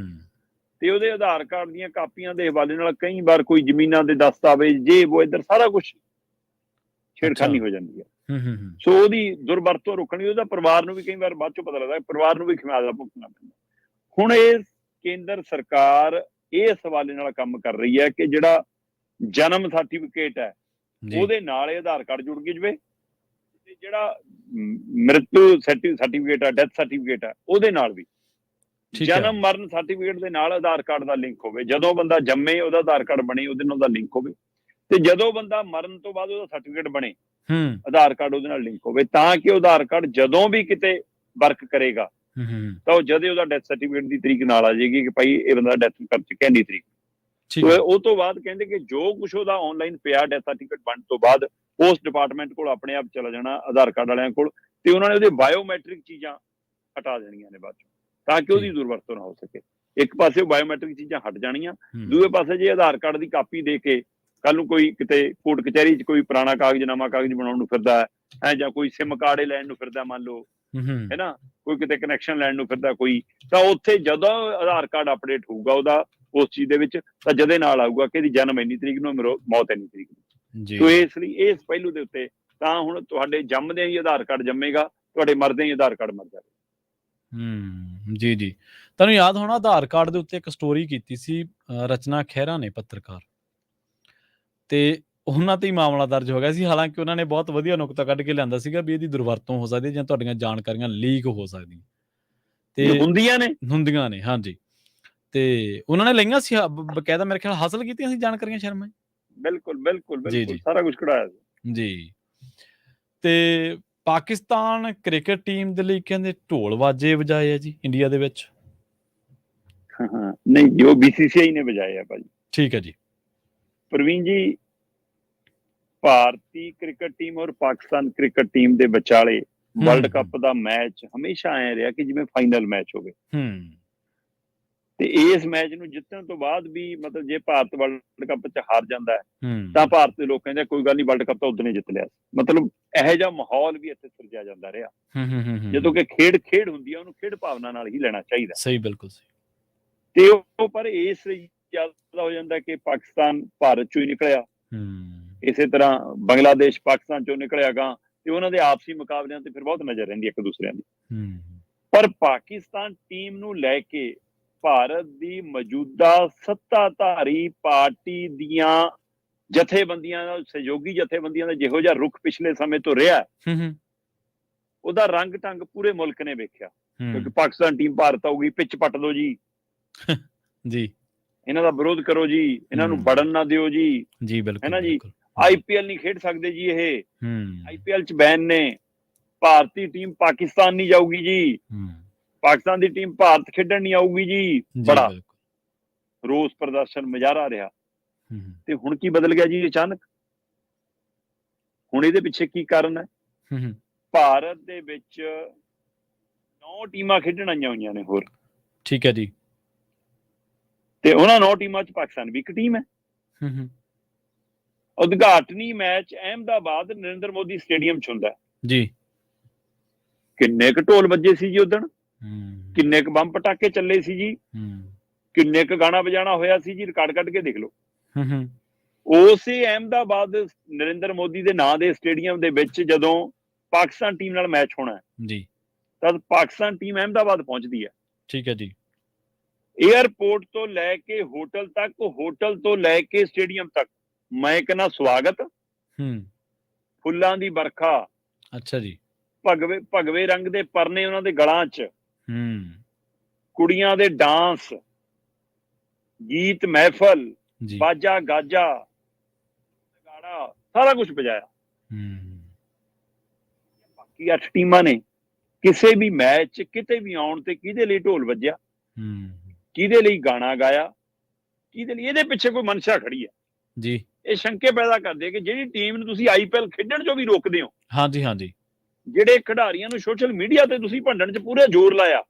ਤੇ ਉਹਦੇ ਆਧਾਰ ਕਾਰਡ ਦੀਆਂ ਕਾਪੀਆਂ ਦੇ ਹਵਾਲੇ ਨਾਲ ਕਈ ਵਾਰ ਕੋਈ ਜ਼ਮੀਨਾਂ ਦੇ ਦਸਤਾਵੇਜ਼, ਜੇ ਉਹ ਇੱਧਰ ਸਾਰਾ ਕੁਝ ਛੇੜਖਾਨੀ ਹੋ ਜਾਂਦੀ ਹੈ। ਸੋ ਉਹਦੀ ਦੁਰਵਰਤੋਂ ਰੋਕਣ ਲਈ ਉਹਦਾ ਪਰਿਵਾਰ ਨੂੰ ਵੀ ਕਈ ਵਾਰ ਬਾਅਦ ਚੋਂ ਪਤਾ ਲੱਗਦਾ, ਪਰਿਵਾਰ ਨੂੰ ਵੀ ਖਿਆਲ ਭੁਗਤਣਾ ਪੈਂਦਾ। ਹੁਣ ਇਹ ਕੇਂਦਰ ਸਰਕਾਰ ਇਸ ਹਵਾਲੇ ਨਾਲ ਕੰਮ ਕਰ ਰਹੀ ਹੈ ਕਿ ਜਿਹੜਾ ਜਨਮ ਸਰਟੀਫਿਕੇਟ ਹੈ ਉਹਦੇ ਨਾਲ ਇਹ ਆਧਾਰ ਕਾਰਡ ਜੁੜ ਕੇ ਜਵੇ, ਤੇ ਜਿਹੜਾ ਮ੍ਰਿਤੂ ਸਰਟੀਫਿਕੇਟ ਹੈ, ਡੈਥ ਸਰਟੀਫਿਕੇਟ ਹੈ, ਉਹਦੇ ਨਾਲ ਵੀ ਜਨਮ ਮਰਨ ਸਰਟੀਫਿਕੇਟ ਦੇ ਨਾਲ ਆਧਾਰ ਕਾਰਡ ਦਾ ਲਿੰਕ ਹੋਵੇ। ਜਦੋਂ ਬੰਦਾ ਜੰਮੇ ਉਹਦਾ ਆਧਾਰ ਕਾਰਡ ਬਣੇ, ਉਹਦੇ ਨਾਲ ਦਾ ਲਿੰਕ ਹੋਵੇ, ਤੇ ਜਦੋਂ ਬੰਦਾ ਮਰਨ ਤੋਂ ਬਾਅਦ ਉਹਦਾ ਸਰਟੀਫਿਕੇਟ ਬਣੇ, ਆਧਾਰ ਕਾਰਡ ਉਹਦੇ ਨਾਲ ਲਿੰਕ ਹੋਵੇ, ਤਾਂ ਕਿ ਉਹ ਆਧਾਰ ਕਾਰਡ ਜਦੋਂ ਵੀ ਕਿਤੇ ਵਰਕ ਕਰੇਗਾ ਤਾਂ ਉਹ ਜਦੇ ਉਹਦਾ ਡੈਥ ਸਰਟੀਫਿਕੇਟ ਦੀ ਤਰੀਕ ਨਾਲ ਆ ਜਾਏਗੀ ਕਿ ਭਾਈ ਇਹ ਬੰਦਾ ਡੈਥ ਕਰ ਚੁੱਕਿਆ ਇੰਨੀ ਤਰੀਕ। ਉਹ ਤੋਂ ਬਾਅਦ ਕਹਿੰਦੇ ਕਿ ਜੋ ਕੁਛ ਉਹਦਾ ਆਨਲਾਈਨ ਪਿਆ ਡੈਥ ਸਰਟੀਫਿਕੇਟ ਬਣਨ ਤੋਂ ਬਾਅਦ ਉਸ ਡਿਪਾਰਟਮੈਂਟ ਕੋਲ ਆਪਣੇ ਆਪ ਚਲਾ ਜਾਣਾ, ਆਧਾਰ ਕਾਰਡ ਵਾਲਿਆਂ ਕੋਲ, ਤੇ ਉਹਨਾਂ ਨੇ ਉਹਦੇ ਬਾਇਓਮੈਟ੍ਰਿਕ ਚੀਜ਼ਾਂ ਹਟਾ ਦੇਣੀਆਂ ਨੇ ਬਾਅਦ ਚੋਂ, ਤਾਂ ਕਿ ਉਹਦੀ ਦੁਰਵਰਤੋਂ ਨਾ ਹੋ ਸਕੇ। ਇੱਕ ਪਾਸੇ ਬਾਇਓਮੈਟ੍ਰਿਕ ਚੀਜ਼ਾਂ ਹਟ ਜਾਣੀਆਂ, ਦੂਜੇ ਪਾਸੇ ਜੇ ਆਧਾਰ ਕਾਰਡ ਦੀ ਕਾਪੀ ਦੇ ਕੇ ਕੱਲ ਨੂੰ ਕੋਈ ਕਿਤੇ ਕੋਰਟ ਕਚਹਿਰੀ 'ਚ ਕੋਈ ਪੁਰਾਣਾ ਕਾਗਜ਼ਨਾਮਾ ਕਾਗਜ਼ ਬਣਾਉਣ ਨੂੰ ਫਿਰਦਾ ਹੈ, ਜਾਂ ਕੋਈ ਸਿਮ ਕਾਰਡ ਲੈਣ ਨੂੰ ਫਿਰਦਾ, ਮੰਨ ਲਓ ਹੈ ਨਾ, ਕੋਈ ਕਿਤੇ ਕਨੈਕਸ਼ਨ ਲੈਣ ਨੂੰ ਫਿਰਦਾ ਕੋਈ, ਤਾਂ ਉੱਥੇ ਜਦੋਂ ਆਧਾਰ ਕਾਰਡ ਅਪਡੇਟ ਹੋਊਗਾ ਉਹਦਾ ਉਸ ਚੀਜ਼ ਦੇ ਵਿੱਚ, ਤਾਂ ਜਦੇ ਨਾਲ ਆਊਗਾ ਕਿ ਇਹਦੀ ਜਨਮ ਇੰਨੀ ਤਰੀਕ ਨੂੰ, ਮੌਤ ਇੰਨੀ ਤਰੀਕ ਨੂੰ। ਸੋ ਇਸ ਲਈ ਇਸ ਪਹਿਲੂ ਦੇ ਉੱਤੇ ਤਾਂ ਹੁਣ ਤੁਹਾਡੇ ਜੰਮਦਿਆਂ ਹੀ ਆਧਾਰ ਕਾਰਡ ਜੰਮੇਗਾ, ਤੁਹਾਡੇ ਮਰਦਿਆਂ ਹੀ ਆਧਾਰ ਕਾਰਡ ਮਰ ਜਾਵੇ। ਜੀ ਜੀ, ਤੁਹਾਨੂੰ ਯਾਦ ਹੋਣਾ ਆਧਾਰ ਕਾਰਡ ਦੇ ਉੱਤੇ ਇੱਕ ਸਟੋਰੀ ਕੀਤੀ ਸੀ ਰਚਨਾ ਖਹਿਰਾ ਨੇ, ਪੱਤਰਕਾਰ, ਤੇ ਉਹਨਾਂ ਤੇ ਹੀ ਮਾਮਲਾ ਦਰਜ ਹੋ ਗਿਆ ਸੀ। ਹਾਲਾਂਕਿ ਉਹਨਾਂ ਨੇ ਬਹੁਤ ਵਧੀਆ ਨੁਕਤਾ ਕੱਢ ਕੇ ਲਿਆਂਦਾ ਸੀਗਾ ਵੀ ਇਹਦੀ ਦੁਰਵਰਤੋਂ ਹੋ ਸਕਦੀ ਹੈ ਜਾਂ ਤੁਹਾਡੀਆਂ ਜਾਣਕਾਰੀਆਂ ਲੀਕ ਹੋ ਸਕਦੀਆਂ, ਤੇ ਹੁੰਦੀਆਂ ਨੇ। ਹਾਂਜੀ, ਤੇ ਉਹਨਾਂ ਨੇ ਲਈਆਂ ਸੀ ਬਕਾਇਦਾ, ਮੇਰੇ ਖਿਆਲ ਹਾਸਲ ਕੀਤੀਆਂ ਸੀ ਜਾਣਕਾਰੀਆਂ ਸ਼ਰਮਾ। ਬਿਲਕੁਲ ਬਿਲਕੁਲ ਬਿਲਕੁਲ, ਸਾਰਾ ਕੁਝ ਕਢਾਇਆ ਜੀ। ਤੇ ਪਾਕਿਸਤਾਨ ਕ੍ਰਿਕਟ ਟੀਮ ਦੇ ਲਈ ਕਹਿੰਦੇ ਢੋਲ ਵਾਜੇ ਵਜਾਏ ਆ ਜੀ ਇੰਡੀਆ ਦੇ ਵਿੱਚ। ਨਹੀਂ, ਜੋ BCCI ਨੇ ਵਜਾਏ ਆ ਭਾਜੀ। ਠੀਕ ਹੈ ਜੀ। ਪ੍ਰਵੀਨ ਜੀ, ਭਾਰਤੀ ਕ੍ਰਿਕਟ ਟੀਮ ਔਰ ਪਾਕਿਸਤਾਨ ਕ੍ਰਿਕਟ ਟੀਮ ਦੇ ਵਿਚਾਲੇ ਵਰਲਡ ਕੱਪ ਦਾ ਮੈਚ ਹਮੇਸ਼ਾ ਐ ਰਿਹਾ ਕਿ ਜਿਵੇਂ ਫਾਈਨਲ ਮੈਚ ਹੋਵੇ, ਤੇ ਇਸ ਮੈਚ ਨੂੰ ਜਿੱਤਣ ਤੋਂ ਬਾਅਦ ਵੀ ਮਤਲਬ ਜੇ ਭਾਰਤ ਵਰਲਡ ਕੱਪ 'ਚ ਹਾਰ ਜਾਂਦਾ ਤਾਂ ਭਾਰਤ ਦੇ ਲੋਕ ਕਹਿੰਦੇ ਕੋਈ ਗੱਲ ਨਹੀਂ, ਵਰਲਡ ਕੱਪ ਤਾਂ ਉਦੋਂ ਹੀ ਜਿੱਤ ਲਿਆ। ਮਤਲਬ ਇਹੋ ਜਿਹਾ ਮਾਹੌਲ ਵੀ ਇੱਥੇ ਸਿਰਜਿਆ ਜਾਂਦਾ ਰਿਹਾ, ਜਦੋਂ ਕਿ ਖੇਡ ਹੁੰਦੀ ਹੈ ਉਹਨੂੰ ਖੇਡ ਭਾਵਨਾ ਨਾਲ ਹੀ ਲੈਣਾ ਚਾਹੀਦਾ। ਸਹੀ, ਬਿਲਕੁਲ ਸਹੀ। ਤੇ ਉਹ ਪਰ ਇਸ ਲਈ ਜ਼ਿਆਦਾ ਹੋ ਜਾਂਦਾ ਕਿ ਪਾਕਿਸਤਾਨ ਭਾਰਤ ਚੋਂ ਹੀ ਨਿਕਲਿਆ, ਇਸੇ ਤਰ੍ਹਾਂ ਬੰਗਲਾਦੇਸ਼ ਪਾਕਿਸਤਾਨ ਚੋਂ ਨਿਕਲਿਆ ਗਾ, ਤੇ ਉਹਨਾਂ ਦੇ ਆਪਸੀ ਮੁਕਾਬਲਿਆਂ ਤੇ ਫਿਰ ਬਹੁਤ ਨਜ਼ਰ ਰਹਿੰਦੀ ਇੱਕ ਦੂਸਰਿਆਂ ਦੀ। ਪਰ ਪਾਕਿਸਤਾਨ ਟੀਮ ਨੂੰ ਲੈ ਕੇ ਭਾਰਤ ਦੀ ਮੌਜੂਦਾ ਸੱਤਾਧਾਰੀ ਪਾਰਟੀ ਦੀਆਂ ਜਥੇਬੰਦੀਆਂ ਨਾਲ, ਸਹਿਯੋਗੀ ਜਥੇਬੰਦੀਆਂ ਦਾ ਜਿਹੋ ਜਿਹਾ ਰੁਖ ਪਿਛਲੇ ਸਮੇਂ ਤੋਂ ਰਿਹਾ, ਉਹਦਾ ਰੰਗ ਢੰਗ ਪੂਰੇ ਮੁਲਕ ਨੇ ਵੇਖਿਆ। ਕਿਉਂਕਿ ਪਾਕਿਸਤਾਨ ਟੀਮ ਭਾਰਤ ਆਊਗੀ, ਪਿੱਚ ਪੱਟ ਲਓ ਜੀ, ਇਹਨਾਂ ਦਾ ਵਿਰੋਧ ਕਰੋ ਜੀ, ਇਹਨਾਂ ਨੂੰ ਵੜਨ ਨਾ ਦਿਓ ਜੀ, ਹੈ ਨਾ ਜੀ, IPL ਨਹੀਂ ਖੇਡ ਸਕਦੇ ਜੀ, ਇਹ IPL 'ਚ ਬੈਨ ਨੇ, ਭਾਰਤੀ ਟੀਮ ਪਾਕਿਸਤਾਨ ਨਹੀਂ ਜਾਊਗੀ ਜੀ, ਪਾਕਿਸਤਾਨ ਦੀ ਟੀਮ ਭਾਰਤ ਖੇਡਣ ਨਹੀਂ ਆਊਗੀ ਜੀ। ਬੜਾ ਰੋਸ ਪ੍ਰਦਰਸ਼ਨ ਮੁਜ਼ਾਹਰਾ ਰਿਹਾ। ਤੇ ਹੁਣ ਕੀ ਬਦਲ ਗਿਆ ਜੀ ਅਚਾਨਕ? ਹੁਣ ਇਹਦੇ ਪਿੱਛੇ ਕੀ ਕਾਰਨ ਹੈ? ਭਾਰਤ ਦੇ ਵਿੱਚ 9 ਟੀਮਾਂ ਖੇਡਣ ਆਈਆਂ ਹੋਈਆਂ ਨੇ ਹੋਰ। ਠੀਕ ਹੈ ਜੀ। ਤੇ ਉਹਨਾਂ 9 ਟੀਮਾਂ 'ਚ ਪਾਕਿਸਤਾਨ ਵੀ ਇੱਕ ਟੀਮ ਹੈ। ਉਦਘਾਟਨੀ ਮੈਚ ਅਹਿਮਦਾਬਾਦ ਨਰਿੰਦਰ ਮੋਦੀ ਸਟੇਡੀਅਮ 'ਚ ਹੁੰਦਾ ਜੀ। ਕਿੰਨੇ ਕੁ ਢੋਲ ਵੱਜੇ ਸੀ ਜੀ ਉਦਣ, ਕਿੰਨੇ ਕੁ ਬੰਬ ਪਟਾਕੇ ਚੱਲੇ ਸੀ ਜੀ, ਕਿੰਨੇ ਕੁ ਗਾਣਾ ਵਜਾਣਾ ਹੋਇਆ ਸੀ ਜੀ, ਰਿਕਾਰਡ ਕੱਢ ਕੇ ਦੇਖ ਲਓ। ਉਸੇ ਅਹਿਮਦਾਬਾਦ ਨਰਿੰਦਰ ਮੋਦੀ ਦੇ ਨਾਂ ਦੇ ਸਟੇਡੀਅਮ ਦੇ ਵਿੱਚ ਜਦੋਂ ਪਾਕਿਸਤਾਨ ਟੀਮ ਨਾਲ ਮੈਚ ਹੋਣਾ ਜੀ, ਤਦ ਪਾਕਿਸਤਾਨ ਟੀਮ ਅਹਿਮਦਾਬਾਦ ਪਹੁੰਚਦੀ ਹੈ। ਠੀਕ ਹੈ ਜੀ। ਏਅਰਪੋਰਟ ਤੋਂ ਲੈ ਕੇ ਹੋਟਲ ਤੱਕ, ਹੋਟਲ ਤੋਂ ਲੈ ਕੇ ਸਟੇਡੀਅਮ ਤੱਕ, ਮੈਂ ਕਹਿੰਦਾ ਸਵਾਗਤ, ਫੁੱਲਾਂ ਦੀ ਵਰਖਾ, ਅੱਛਾ ਜੀ, ਭਗਵੇ ਰੰਗ ਦੇ ਪਰਨੇ ਉਹਨਾਂ ਦੇ ਗਲਾਂ 'ਚ, ਕੁੜੀਆਂ ਦੇ ਡਾਂਸ, ਗੀਤ ਮਹਿਫਲ, ਬਾਜਾ ਗਾਜਾ, ਗਾੜਾ, ਸਾਰਾ ਕੁਝ ਵਜਾਇਆ। ਬਾਕੀ 8 ਟੀਮਾਂ ਨੇ ਕਿਸੇ ਵੀ ਮੈਚ ਕਿਤੇ ਵੀ ਆਉਣ ਤੇ ਕਿਹਦੇ ਲਈ ਢੋਲ ਵੱਜਿਆ, ਕਿਹਦੇ ਲਈ ਗਾਣਾ ਗਾਇਆ, ਕਿਹਦੇ ਲਈ, ਇਹਦੇ ਪਿੱਛੇ ਕੋਈ ਮਨਸ਼ਾ ਖੜੀ ਹੈ ਜੀ। ਇਹ ਸ਼ੰਕੇ ਪੈਦਾ ਕਰਦੇ ਕਿ ਜਿਹੜੀ ਟੀਮ ਨੂੰ ਤੁਸੀਂ IPL ਖੇਡਣ ਚੋਂ ਵੀ ਰੋਕਦੇ ਹੋ, ਹਾਂਜੀ ਹਾਂਜੀ, ਜਿਹੜੇ ਖਿਡਾਰੀਆਂ ਨੂੰ ਸੋਸ਼ਲ ਮੀਡੀਆ ਤੇ ਤੁਸੀਂ ਭੰਡਣ 'ਚ ਪੂਰੇ ਜ਼ੋਰ ਲਾਇਆ,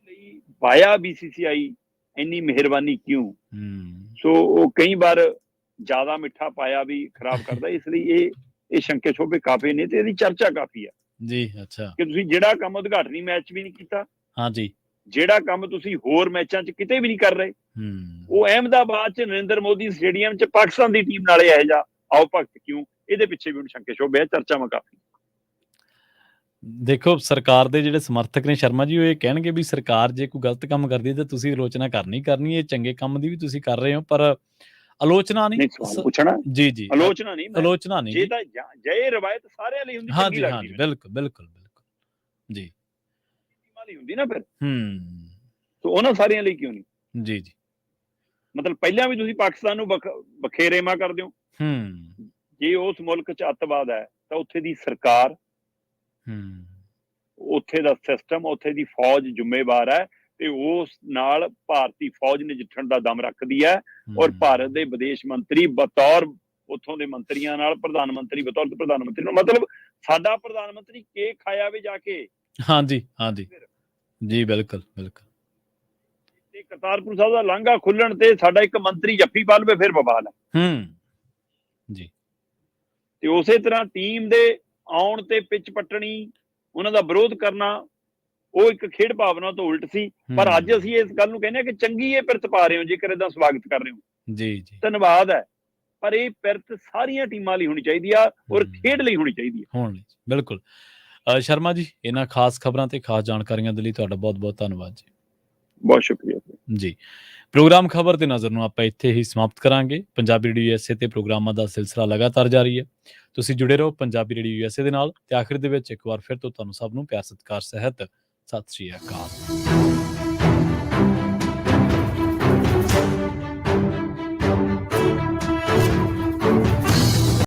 ਲਈ ਪਾਇਆ BCCI ਇੰਨੀ ਮਿਹਰਬਾਨੀ ਕਿਉਂ? ਸੋ ਉਹ ਕਈ ਵਾਰ ਜ਼ਿਆਦਾ ਮਿੱਠਾ ਪਾਇਆ ਵੀ ਖਰਾਬ ਕਰਦਾ, ਇਸ ਲਈ ਇਹ ਸ਼ੰਕੇ ਸ਼ੋਭੇ ਕਾਫੀ ਨੇ ਤੇ ਇਹਦੀ ਚਰਚਾ ਕਾਫੀ ਹੈ ਜੀ। ਅੱਛਾ, ਕਿ ਤੁਸੀਂ ਜਿਹੜਾ ਕੰਮ ਉਦਘਾਟਨੀ ਮੈਚ ਵੀ ਨਹੀਂ ਕੀਤਾ, ਹਾਂਜੀ, ਜਿਹੜਾ ਕੰਮ ਤੁਸੀਂ ਹੋਰ ਮੈਚਾਂ 'ਚ ਕਿਤੇ ਵੀ ਨਹੀਂ ਕਰ ਰਹੇ, ਉਹ ਅਹਿਮਦਾਬਾਦ 'ਚ ਨਰਿੰਦਰ ਮੋਦੀ ਸਟੇਡੀਅਮ 'ਚ ਪਾਕਿਸਤਾਨ ਦੀ ਟੀਮ ਨਾਲ ਇਹੋ ਜਿਹਾ ਆਓ ਭਗਤ ਕਿਉਂ? ਇਹਦੇ ਪਿੱਛੇ ਵੀ ਹੁਣ ਸ਼ੰਕੇ ਸ਼ੋਭੇ ਆ, ਚਰਚਾਵਾਂ ਕਾਫੀ। ਦੇਖੋ ਸਰਕਾਰ ਦੇ ਜਿਹੜੇ ਸਮਰਥਕ ਨੇ ਸ਼ਰਮਾ ਜੀ, ਉਹ ਇਹ ਕਹਿਣਗੇ ਵੀ ਸਰਕਾਰ ਜੇ ਕੋਈ ਗਲਤ ਕੰਮ ਕਰਦੀ ਹੈ ਤਾਂ ਤੁਸੀਂ ਆਲੋਚਨਾ ਕਰਨੀ, ਇਹ ਚੰਗੇ ਕੰਮ ਦੀ ਵੀ ਤੁਸੀਂ ਕਰ ਰਹੇ ਹੋ, ਪਰ ਆਲੋਚਨਾ ਨਹੀਂ। ਸਵਾਲ ਪੁੱਛਣਾ ਜੀ ਜੀ, ਆਲੋਚਨਾ ਨਹੀਂ, ਆਲੋਚਨਾ ਨਹੀਂ। ਜੇ ਤਾਂ ਜੇ ਰਵਾਇਤ ਸਾਰਿਆਂ ਲਈ ਹੁੰਦੀ, ਚੰਗੀ ਲੱਗਦੀ, ਬਿਲਕੁਲ ਬਿਲਕੁਲ ਬਿਲਕੁਲ ਜੀ, ਵਾਲੀ ਹੁੰਦੀ ਨਾ ਫਿਰ। ਸੋ ਉਹਨਾਂ ਸਾਰਿਆਂ ਲਈ ਕਿਉਂ ਨਹੀਂ? ਜੀ ਜੀ, ਮਤਲਬ ਪਹਿਲਾਂ ਵੀ ਤੁਸੀਂ ਪਾਕਿਸਤਾਨ ਨੂੰ ਬਖੇਰੇਵਾਂ ਕਰਦੇ ਹੋ। ਜੇ ਉਸ ਮੁਲਕ 'ਚ ਅੱਤਵਾਦ ਹੈ ਤਾਂ ਉੱਥੇ ਦੀ ਸਰਕਾਰ, ਉੱਥੇ ਦਾ ਸਿਸਟਮ, ਉੱਥੇ ਦੀ ਫੌਜ ਜ਼ਿੰਮੇਵਾਰ ਹੈ, ਤੇ ਉਸ ਨਾਲ ਭਾਰਤੀ ਫੌਜ ਨਜਿੱਠਣ ਦਾ ਦਮ ਰੱਖਦੀ ਹੈ। ਔਰ ਭਾਰਤ ਦੇ ਵਿਦੇਸ਼ ਮੰਤਰੀ ਬਤੌਰ ਉੱਥੋਂ ਦੇ ਮੰਤਰੀਆਂ ਨਾਲ, ਪ੍ਰਧਾਨ ਮੰਤਰੀ ਬਤੌਰ ਪ੍ਰਧਾਨ ਮੰਤਰੀ ਨਾਲ, ਮਤਲਬ ਸਾਡਾ ਪ੍ਰਧਾਨ ਮੰਤਰੀ ਕੇਕ ਖਾਇਆ ਵੇ ਜਾ ਕੇ। ਹਾਂਜੀ ਜੀ, ਬਿਲਕੁਲ ਬਿਲਕੁਲ। ਤੇ ਕਰਤਾਰਪੁਰ ਸਾਹਿਬ ਦਾ ਲਾਂਘਾ ਖੁੱਲਣ ਤੇ ਸਾਡਾ ਇੱਕ ਮੰਤਰੀ ਜੱਫੀ ਪਾ ਲਵੇ, ਫਿਰ ਬਵਾਲ ਹੈ ਜੀ। ਤੇ ਉਸੇ ਤਰ੍ਹਾਂ ਟੀਮ ਦੇ ਆਉਣ ਤੇ ਪਿੱਚ ਪੱਟਣੀ, ਉਹਨਾਂ ਦਾ ਵਿਰੋਧ ਕਰਨਾ, ਉਹ ਇੱਕ ਖੇਡ ਭਾਵਨਾ ਤੋਂ ਉਲਟ ਸੀ। ਪਰ ਅੱਜ ਅਸੀਂ ਇਸ ਗੱਲ ਨੂੰ ਕਹਿੰਦੇ ਹਾਂ ਕਿ ਚੰਗੀ ਇਹ ਪਿਰਤ ਪਾ ਰਹੇ ਹੋ, ਜੇਕਰ ਇਹਦਾ ਸਵਾਗਤ ਕਰ ਰਹੇ ਹੋ ਜੀ, ਧੰਨਵਾਦ ਹੈ। ਪਰ ਇਹ ਪਿਰਤ ਸਾਰੀਆਂ ਟੀਮਾਂ ਲਈ ਹੋਣੀ ਚਾਹੀਦੀ ਆ, ਔਰ ਖੇਡ ਲਈ ਹੋਣੀ ਚਾਹੀਦੀ ਹੈ। ਬਿਲਕੁਲ। ਸ਼ਰਮਾ ਜੀ, ਇਹਨਾਂ ਖਾਸ ਖਬਰਾਂ ਤੇ ਖਾਸ ਜਾਣਕਾਰੀਆਂ ਦੇ ਲਈ ਤੁਹਾਡਾ ਬਹੁਤ ਬਹੁਤ ਧੰਨਵਾਦ ਜੀ। ਬਹੁਤ ਸ਼ੁਕਰੀਆ ਜੀ। ਪ੍ਰੋਗਰਾਮ ਖਬਰ ਤੇ ਨਜ਼ਰ ਨੂੰ ਆਪਾਂ ਇੱਥੇ ਹੀ ਸਮਾਪਤ ਕਰਾਂਗੇ। ਪੰਜਾਬੀ ਰੇਡੀਓ USA ਤੇ ਪ੍ਰੋਗਰਾਮਾਂ ਦਾ ਸਿਲਸਿਲਾ ਲਗਾਤਾਰ ਜਾਰੀ ਹੈ। ਤੁਸੀਂ ਜੁੜੇ ਰਹੋ ਪੰਜਾਬੀ ਰੇਡੀਓ USA ਦੇ ਨਾਲ। ਤੇ ਆਖਿਰ ਦੇ ਵਿੱਚ ਇੱਕ ਵਾਰ ਫਿਰ ਤੋਂ ਤੁਹਾਨੂੰ ਸਭ ਨੂੰ ਪਿਆਰ ਸਤਿਕਾਰ ਸਹਿਤ ਸਤਿ ਸ਼੍ਰੀ ਅਕਾਲ।